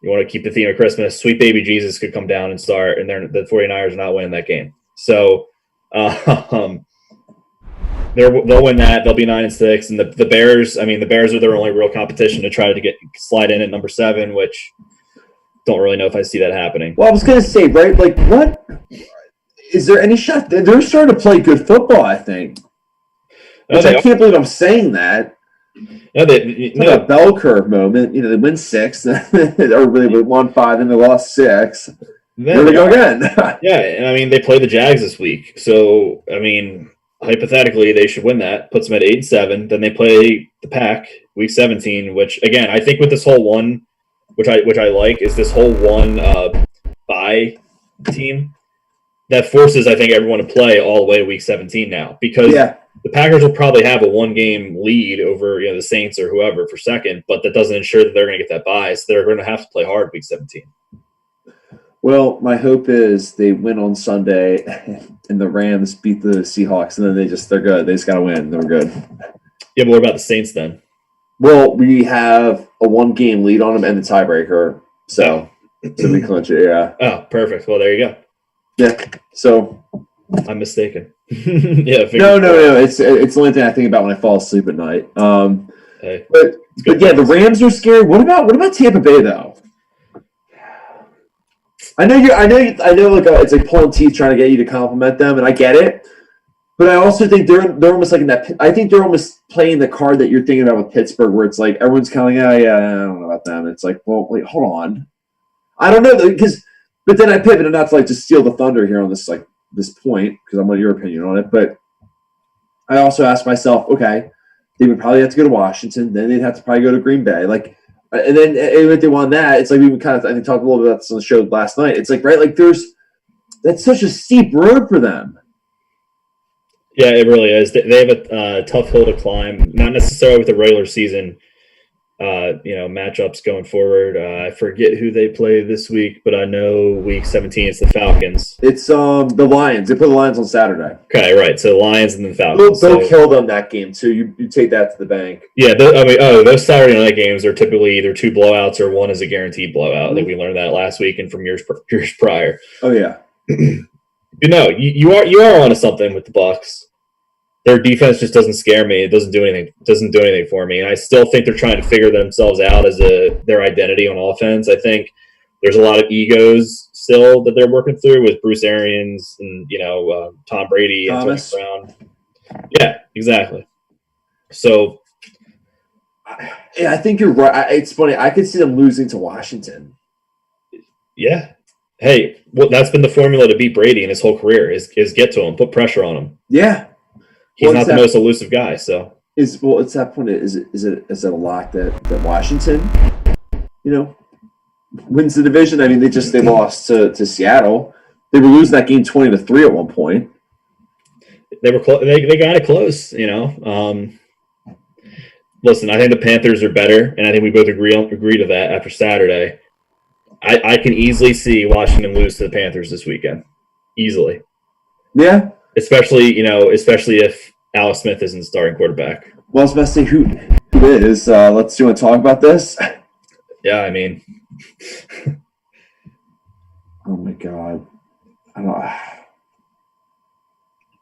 want to keep the theme of Christmas. Sweet baby Jesus could come down and start, and the 49ers are not winning that game. So they'll win that. They'll be 9-6, and the Bears. I mean, the Bears are their only real competition to try to slide in at number 7, which don't really know if I see that happening. Well, I was going to say, right, like, what is there any shot? They're starting to play good football, I think. Which I can't believe I'm saying that. No, it's like a bell curve moment. They win 6, or they won 5, and they lost 6. There they go again. Yeah, and I mean, they play the Jags this week, so I mean, hypothetically, they should win that. Puts them at 8-7. Then they play the Pack week 17, which again, I think with this whole one, which I like, is this whole one bye team that forces, I think, everyone to play all the way to week 17 now, because the Packers will probably have a 1-game lead over the Saints or whoever for second, but that doesn't ensure that they're going to get that bye. So they're going to have to play hard week 17. Well, my hope is they win on Sunday and the Rams beat the Seahawks, and then they're good. They just got to win. They're good. Yeah, but what about the Saints then? Well, we have a 1-game lead on them and the tiebreaker, so we clinch it. Yeah. Oh, perfect. Well, there you go. Yeah. So I'm mistaken. Yeah. No. It's the only thing I think about when I fall asleep at night. Hey, but yeah, the Rams are scary. What about Tampa Bay though? I know. Like it's like pulling teeth trying to get you to compliment them, and I get it. But I also think they're almost like in that. I think they're almost playing the card that you're thinking about with Pittsburgh, where it's like everyone's kind of like, I don't know about them. It's like, well, wait, hold on. I don't know because. But then I pivoted not to like just steal the thunder here on this point because I want your opinion on it. But I also asked myself, okay, they would probably have to go to Washington, then they'd have to probably go to Green Bay, and then if they won that, it's like we kind of I think talked a little bit about this on the show last night. It's like that's such a steep road for them. Yeah, it really is. They have a tough hill to climb, not necessarily with the regular season. Matchups going forward. I forget who they play this week, but I know week 17 it's the Falcons. It's the Lions. They play the Lions on Saturday. Okay, right. So the Lions and the Falcons. They'll kill them that game too. You take that to the bank. Yeah, those Saturday night games are typically either 2 blowouts or one is a guaranteed blowout. Mm-hmm. I think we learned that last week and from years prior. Oh yeah. You are onto something with the Bucs. Their defense just doesn't scare me. It doesn't do anything for me. And I still think they're trying to figure themselves out as their identity on offense. I think there's a lot of egos still that they're working through with Bruce Arians and Tom Brady and Tony Brown. Yeah, exactly. So Yeah, I think you're right. It's funny. I could see them losing to Washington. Yeah. Hey, well, that's been the formula to beat Brady in his whole career is get to him, put pressure on him. Yeah. He's not the most elusive guy, so. It's that point. Is it a lock that Washington, wins the division? I mean, they lost to Seattle. They were losing that game 20-3 at one point. They were they got it close, Listen, I think the Panthers are better, and I think we both agree to that after Saturday. I can easily see Washington lose to the Panthers this weekend, easily. Yeah, especially if Alex Smith isn't starting quarterback. Well, I was about to say who is. Do you want to talk about this? Yeah, I mean, oh my God, I don't.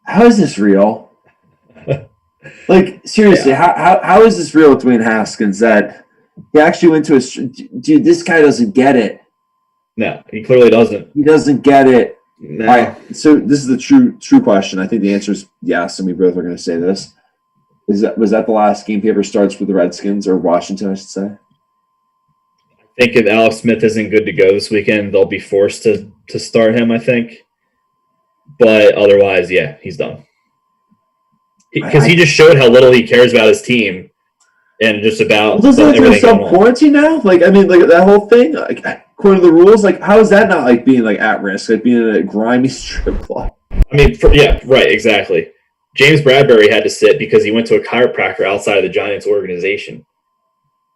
How is this real? Like, seriously, how is this real with Dwayne Haskins that he actually went to a dude? This guy doesn't get it. No, he clearly doesn't. He doesn't get it. No. All right, so this is the true question. I think the answer is yes, and we both are going to say this. Was that the last game he ever starts with the Redskins or Washington, I should say? I think if Alex Smith isn't good to go this weekend, they'll be forced to start him, I think. But otherwise, yeah, he's done. Because he just showed how little he cares about his team and just about doesn't he have to self-quarantine now? Like, I mean, like that whole thing, like according to the rules, like how is that not like being like at risk, like being in a grimy strip club? I mean, yeah, right, exactly. James Bradbury had to sit because he went to a chiropractor outside of the Giants organization.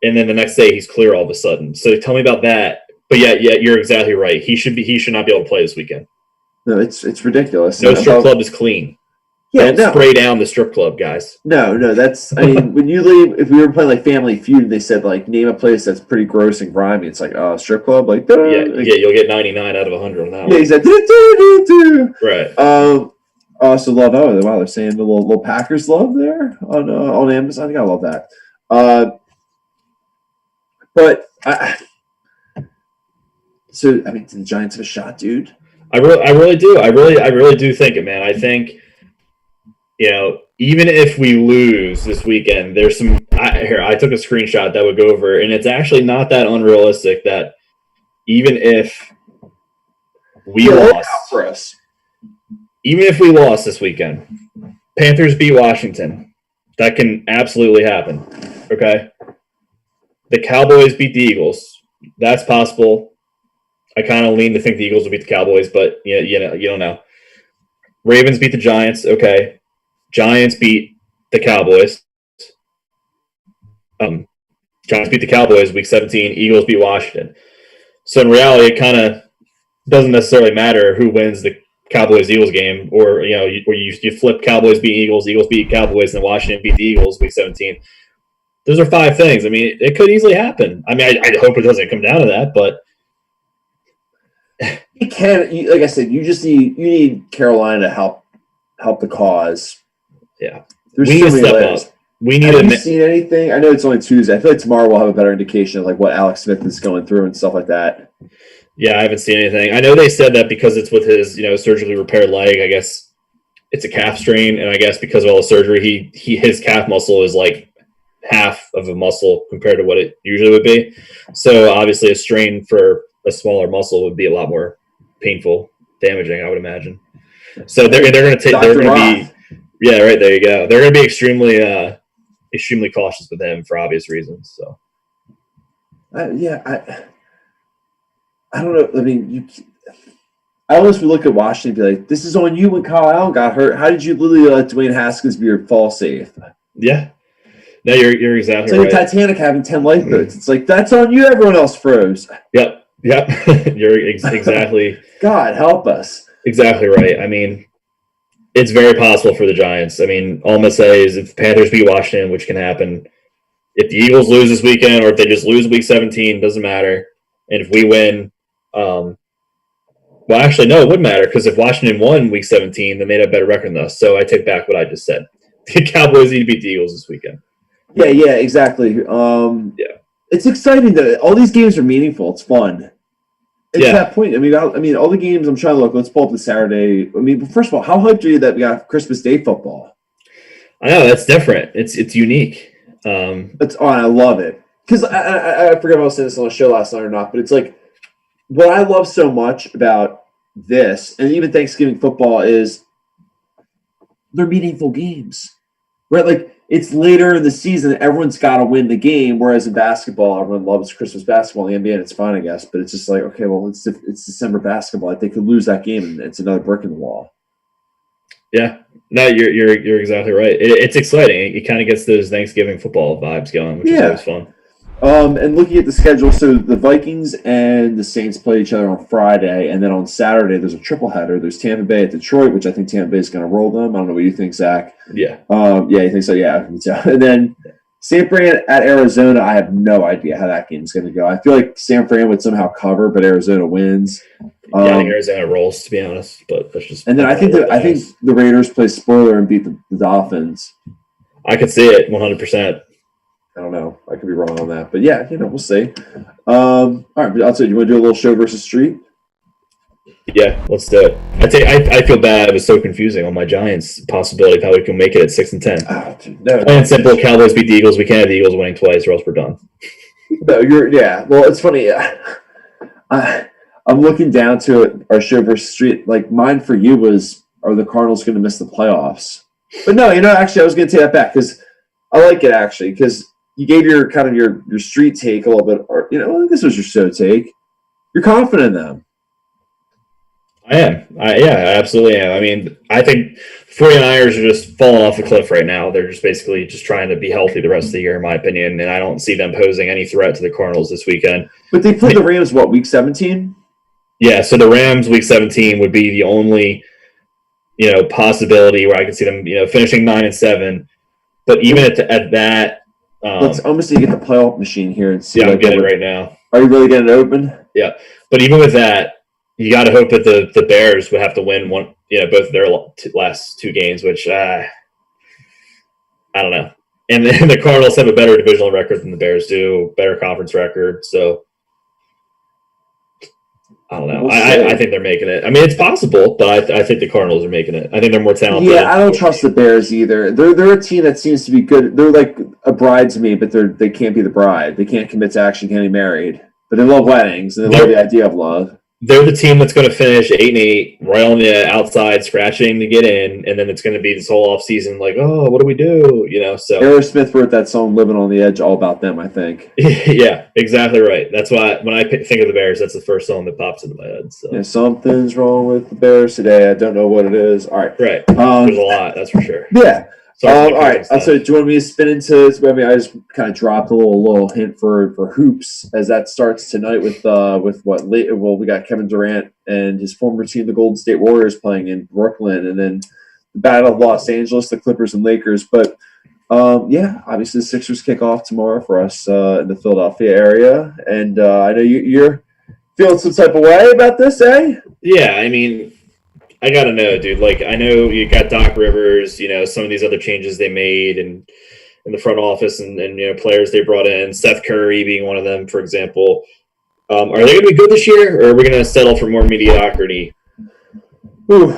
And then the next day he's clear all of a sudden. So tell me about that. But yeah, you're exactly right. He should not be able to play this weekend. No, it's ridiculous. No strip club is clean. Yeah, Don't spray down the strip club, guys. No, that's. I mean, when you leave, if we were playing like Family Feud, and they said like name a place that's pretty gross and grimy, it's like strip club, like you'll get 99 out of 100 on that one. Yeah, exactly. Right. Also love. Oh wow, they're saying the little Packers love there on Amazon. I gotta love that. But so I mean, the Giants have a shot, dude. I really do. I really do think it, man. I think. Even if we lose this weekend, there's some. I took a screenshot that would go over, and it's actually not that unrealistic that even if we lost, even if we lost this weekend, Panthers beat Washington, that can absolutely happen. Okay, the Cowboys beat the Eagles, that's possible. I kind of lean to think the Eagles will beat the Cowboys, but you don't know. Ravens beat the Giants, okay. Giants beat the Cowboys. Giants beat the Cowboys week 17. Eagles beat Washington. So in reality, it kind of doesn't necessarily matter who wins the Cowboys-Eagles game, or you flip Cowboys beat Eagles, Eagles beat Cowboys, and Washington beat the Eagles week 17. Those are 5 things. I mean, it could easily happen. I mean, I hope it doesn't come down to that, but you can. Like I said, you need Carolina to help the cause. Yeah, we need to step up. We need. Have you seen anything? I know it's only Tuesday. I feel like tomorrow we'll have a better indication of like what Alex Smith is going through and stuff like that. Yeah, I haven't seen anything. I know they said that because it's with his surgically repaired leg. I guess it's a calf strain, and I guess because of all the surgery, his calf muscle is like half of a muscle compared to what it usually would be. So obviously, a strain for a smaller muscle would be a lot more painful, damaging, I would imagine. So they're going to be. Yeah, right. There you go. They're going to be extremely cautious with him for obvious reasons. So, I don't know. I mean, I always would look at Washington and be like, "This is on you when Kyle Allen got hurt. How did you literally let Dwayne Haskins be your fall safe?" Yeah. No, you're exactly right. It's like Titanic having 10 lifeboats. It's like that's on you. Everyone else froze. Yep. You're exactly. God help us. Exactly right. I mean. It's very possible for the Giants. I mean, all I'm going to say is if the Panthers beat Washington, which can happen, if the Eagles lose this weekend or if they just lose week 17, doesn't matter. And if we win, well, actually, no, it would matter because if Washington won week 17, then they'd have a better record than us. So I take back what I just said. The Cowboys need to beat the Eagles this weekend. Yeah, exactly. It's exciting that all these games are meaningful. It's fun. It's that point. I mean, all the games I'm trying to look. Let's pull up the Saturday. I mean, first of all, how hyped are you that we got Christmas Day football? I know that's different. It's unique. I love it. Because I forget if I was saying this on the show last night or not, but it's like what I love so much about this, and even Thanksgiving football, is they're meaningful games, right? Like it's later in the season, everyone's got to win the game. Whereas in basketball, everyone loves Christmas basketball in the NBA, and it's fine, I guess. But it's just like, okay, well, it's December basketball. Like they could lose that game, and it's another brick in the wall. Yeah, no, you're exactly right. It's exciting. It kind of gets those Thanksgiving football vibes going, which is always fun. And looking at the schedule, so the Vikings and the Saints play each other on Friday, and then on Saturday there's a triple header. There's Tampa Bay at Detroit, which I think Tampa Bay is going to roll them. I don't know what you think, Zach. Yeah. You think so? Yeah. And then San Fran at Arizona. I have no idea how that game's going to go. I feel like San Fran would somehow cover, but Arizona wins. I think Arizona rolls, to be honest. But that's just. And then I think the Raiders play spoiler and beat the Dolphins. I could see it 100%. I don't know. I could be wrong on that. But yeah, we'll see. All right, I'll tell you, want to do a little show versus street? Yeah, let's do it. I feel bad. It was so confusing on my Giants possibility of how we can make it at 6-10. Oh, dude, no. Plain and simple, Cowboys beat the Eagles. We can't have the Eagles winning twice or else we're done. No, well, it's funny. I'm looking down to it, our show versus street. Like mine for you was, are the Cardinals going to miss the playoffs? But no, actually I was going to take that back because I like it actually because you gave your kind of your street take a little bit, or this was your show take. You're confident in them. I am. I absolutely am. I mean, I think 49ers are just falling off the cliff right now. They're just basically just trying to be healthy the rest of the year, in my opinion, and I don't see them posing any threat to the Cardinals this weekend. But they played the Rams, week 17? Yeah, so the Rams week 17 would be the only, possibility where I could see them, finishing 9-7. But even at that, let's almost need to get the playoff machine here and see. Yeah, I'm getting it right now. Are you really getting it open? Yeah, but even with that, you got to hope that the Bears would have to win both of their last two games, which I don't know. And then the Cardinals have a better divisional record than the Bears do, better conference record. So I don't know. I think they're making it. I mean, it's possible, but I think the Cardinals are making it. I think they're more talented. Yeah, I don't trust the Bears either. They're a team that seems to be good. They're like a bridesmaid, but they can't be the bride. They can't commit to action, can't be married. But they love weddings, and they love the idea of love. They're the team that's going to finish 8-8, right on the outside, scratching to get in, and then it's going to be this whole offseason like, oh, what do we do? So Aerosmith wrote that song "Living on the Edge," all about them, I think. Yeah, exactly right. That's why when I think of the Bears, that's the first song that pops into my head. So. Yeah, something's wrong with the Bears today. I don't know what it is. All right, right. There's a lot, that's for sure. Yeah. All right. So, do you want me to spin into? I mean, I just kind of dropped a little hint for hoops as that starts tonight with what late. Well, we got Kevin Durant and his former team, the Golden State Warriors, playing in Brooklyn, and then the Battle of Los Angeles, the Clippers and Lakers. But obviously the Sixers kick off tomorrow for us in the Philadelphia area, and I know you're feeling some type of way about this, eh? Yeah, I mean. I gotta know, dude. Like, I know you got Doc Rivers, some of these other changes they made and in the front office and players they brought in, Seth Curry being one of them, for example. Are they gonna be good this year, or are we gonna settle for more mediocrity? Well,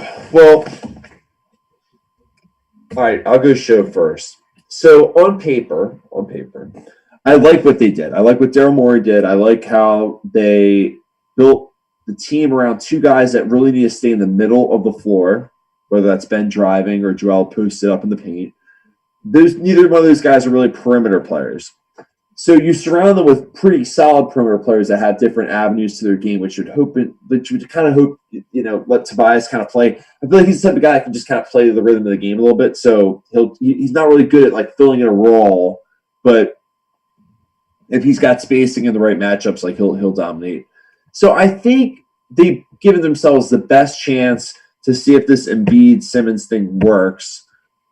all right, I'll go show first. So on paper, I like what they did. I like what Daryl Morey did. I like how they built the team around two guys that really need to stay in the middle of the floor, whether that's Ben driving or Joel posted up in the paint. Neither one of those guys are really perimeter players. So you surround them with pretty solid perimeter players that have different avenues to their game, which would kind of hope, let Tobias kind of play. I feel like he's the type of guy that can just kind of play the rhythm of the game a little bit. So he's not really good at like filling in a role, but if he's got spacing in the right matchups, like he'll dominate. So I think they've given themselves the best chance to see if this Embiid-Simmons thing works.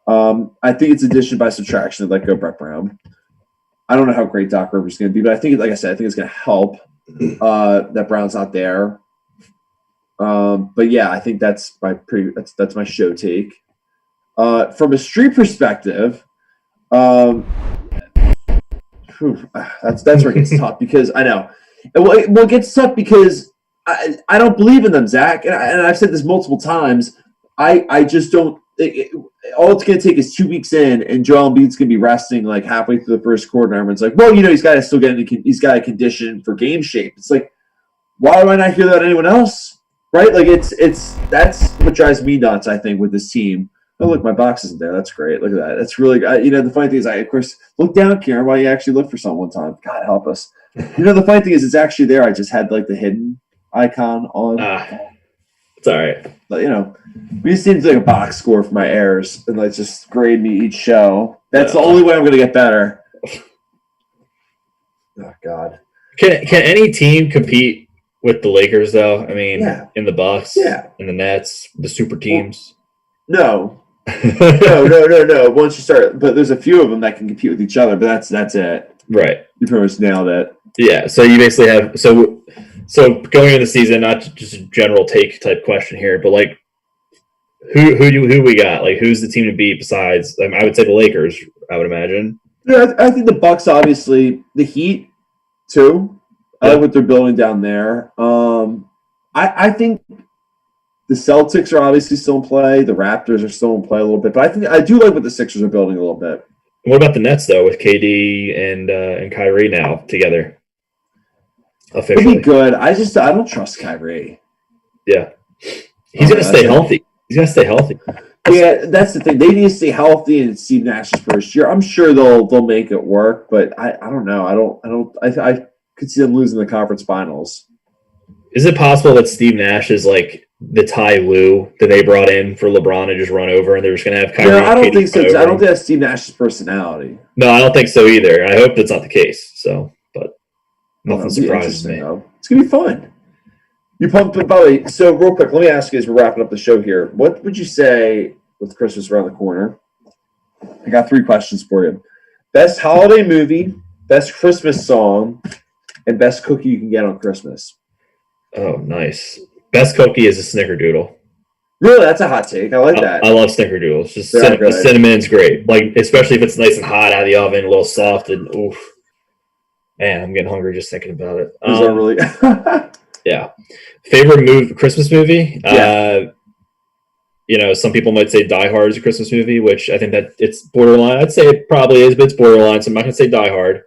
I think it's addition by subtraction to let go Brett Brown. I don't know how great Doc Rivers is going to be, but I think, like I said, I think it's going to help that Brown's not there. But yeah, I think that's my show take. From a street perspective, that's where it gets tough because I know. It gets tough because I don't believe in them, Zach. And I've said this multiple times. I just don't all it's going to take is 2 weeks in, and Joel Embiid's going to be resting like halfway through the first quarter. And everyone's like, well, he's got to still get he's got a condition for game shape. It's like, why do I not hear that on anyone else? Right? Like that's what drives me nuts, I think, with this team. Oh, look, my box isn't there. That's great. Look at that. That's really the funny thing is, I, of course, look down, Karen, while you actually look for something one time. God help us. The funny thing is, it's actually there. I just had like the hidden icon on. It's all right. But, we just need to do like a box score for my errors and like just grade me each show. That's the only way I'm going to get better. Oh, God. Can any team compete with the Lakers, though? I mean, in the Bucks, in the Nets, the super teams? No. No. Once you start, but there's a few of them that can compete with each other, but that's it. Right. You pretty much nailed it. Yeah. So you basically have so going into the season, not just a general take type question here, but like who we got? Like who's the team to beat besides? I would say the Lakers. I would imagine. Yeah, I think the Bucks, obviously, the Heat too. I like what they're building down there. I think the Celtics are obviously still in play. The Raptors are still in play a little bit, but I do like what the Sixers are building a little bit. What about the Nets though, with KD and Kyrie now together? Officially, it'll be good. I don't trust Kyrie. Yeah, he's gonna stay healthy. He's gonna stay healthy. Yeah, that's the thing. They need to stay healthy, and it's Steve Nash's first year. I'm sure they'll make it work, but I don't know. I could see them losing the conference finals. Is it possible that Steve Nash is like the Ty Lue that they brought in for LeBron to just run over, and they're just going to have Kyrie? No, I don't think so. I don't think that's Steve Nash's personality. No, I don't think so either. I hope that's not the case. So, but nothing surprises me. Though. It's going to be fun. You pumped, by the way. So, real quick, let me ask you as we're wrapping up the show here. What would you say with Christmas around the corner? I got 3 questions for you. Best holiday movie, best Christmas song, and best cookie you can get on Christmas. Oh, nice. Best cookie is a snickerdoodle. Really? That's a hot take. I like that. I love snickerdoodles. Just the cinnamon's great. Like, especially if it's nice and hot out of the oven, a little soft, and oof. Man, I'm getting hungry just thinking about it. Those are really yeah. Favorite Christmas movie? Yeah. Some people might say Die Hard is a Christmas movie, which I think that it's borderline. I'd say it probably is, but it's borderline, so I'm not going to say Die Hard.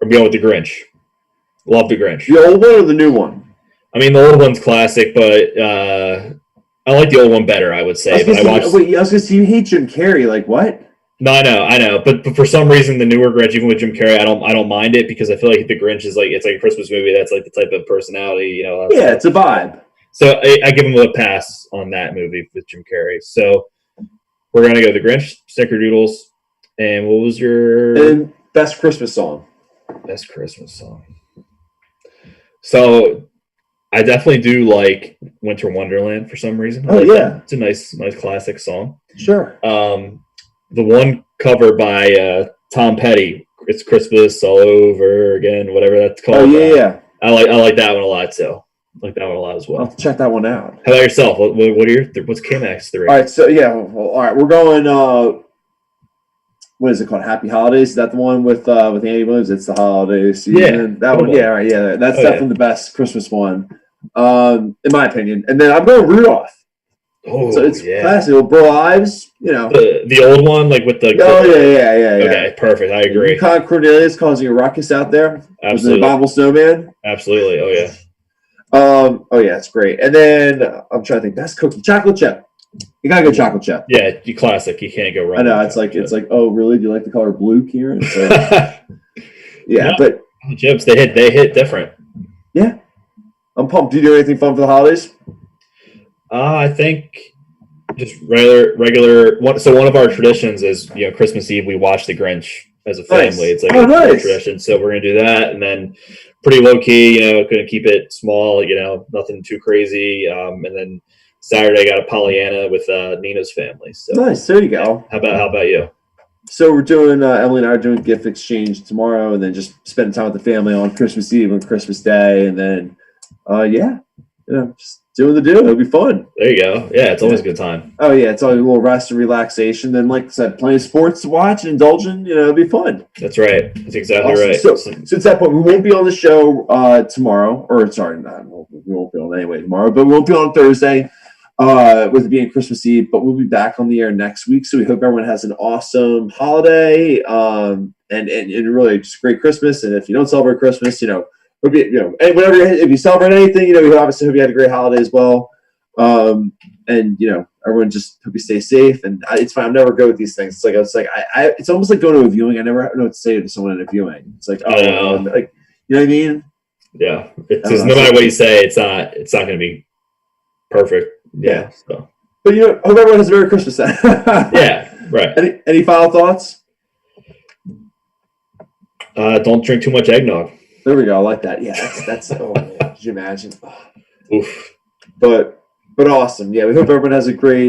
I'm going with The Grinch. Love The Grinch. The old one or the new one? I mean, the old one's classic, but I like the old one better, I would say. I was going to say, you hate Jim Carrey. Like, what? No, I know. But for some reason, the newer Grinch, even with Jim Carrey, I don't mind it because I feel like The Grinch is like, it's like a Christmas movie. That's like the type of personality, Yeah, it's a vibe. So I give him a pass on that movie with Jim Carrey. So we're going to go The Grinch, Snickerdoodles, and what was your... best Christmas song. Best Christmas song. So I definitely do like Winter Wonderland for some reason. Oh, yeah. That. It's a nice classic song. Sure. The one cover by Tom Petty, It's Christmas All Over Again, whatever that's called. Oh, yeah. I like that one a lot, too. I like that one a lot as well. I'll check that one out. How about yourself? What are your what's K-Max 3? All right, so all right, we're going what is it called? Happy Holidays? Is that the one with Andy Williams? It's the holiday season. Yeah, that one. Yeah, right. Yeah, that's definitely the best Christmas one, in my opinion. And then I'm going Rudolph. Oh, so it's classic. Little Bro Ives, the old one, like with the. Oh yeah. Okay, perfect. I agree. Yukon Cornelius causing a ruckus out there. Absolutely. The Bible Snowman. Absolutely. Oh yeah. Oh yeah, it's great. And then I'm trying to think. Best cookie, chocolate chip. You gotta go chocolate chip. Yeah, classic. You can't go wrong. I know it's like oh really? Do you like the color blue, Kieran? So, yeah, no, but chips they hit different. Yeah, I'm pumped. Do you do anything fun for the holidays? I think just regular. So one of our traditions is Christmas Eve we watch The Grinch as a family. Nice. It's like a tradition. So we're gonna do that, and then pretty low key. Gonna keep it small. Nothing too crazy. And then Saturday got a Pollyanna with Nina's family. So nice. There you go. How about you? So we're doing Emily and I are doing gift exchange tomorrow, and then just spending time with the family on Christmas Eve and Christmas Day, and then just doing the do. It'll be fun. There you go. Yeah, it's always a good time. Oh yeah, it's always a little rest and relaxation. Then, like I said, playing sports to watch and indulging. It'll be fun. That's right. That's exactly right. So at that point, we won't be on the show tomorrow. Or sorry, we won't be on anyway tomorrow, but we won't be on Thursday. with it being Christmas Eve, but we'll be back on the air next week. So we hope everyone has an awesome holiday, and really just a great Christmas. And if you don't celebrate Christmas, hope you, and whatever, if you celebrate anything, we obviously hope you had a great holiday as well. And everyone just hope you stay safe. And it's fine. I'm never good with these things. It's almost like going to a viewing. I never know what to say to someone at a viewing. It's like, you know what I mean? Yeah, because no matter what you say, it's not going to be perfect. Yeah. So. But hope everyone has a Merry Christmas then. Yeah. Right. Any final thoughts? Don't drink too much eggnog. There we go. I like that. Yeah, that's oh man, could you imagine? Oof. But awesome. Yeah, we hope everyone has a great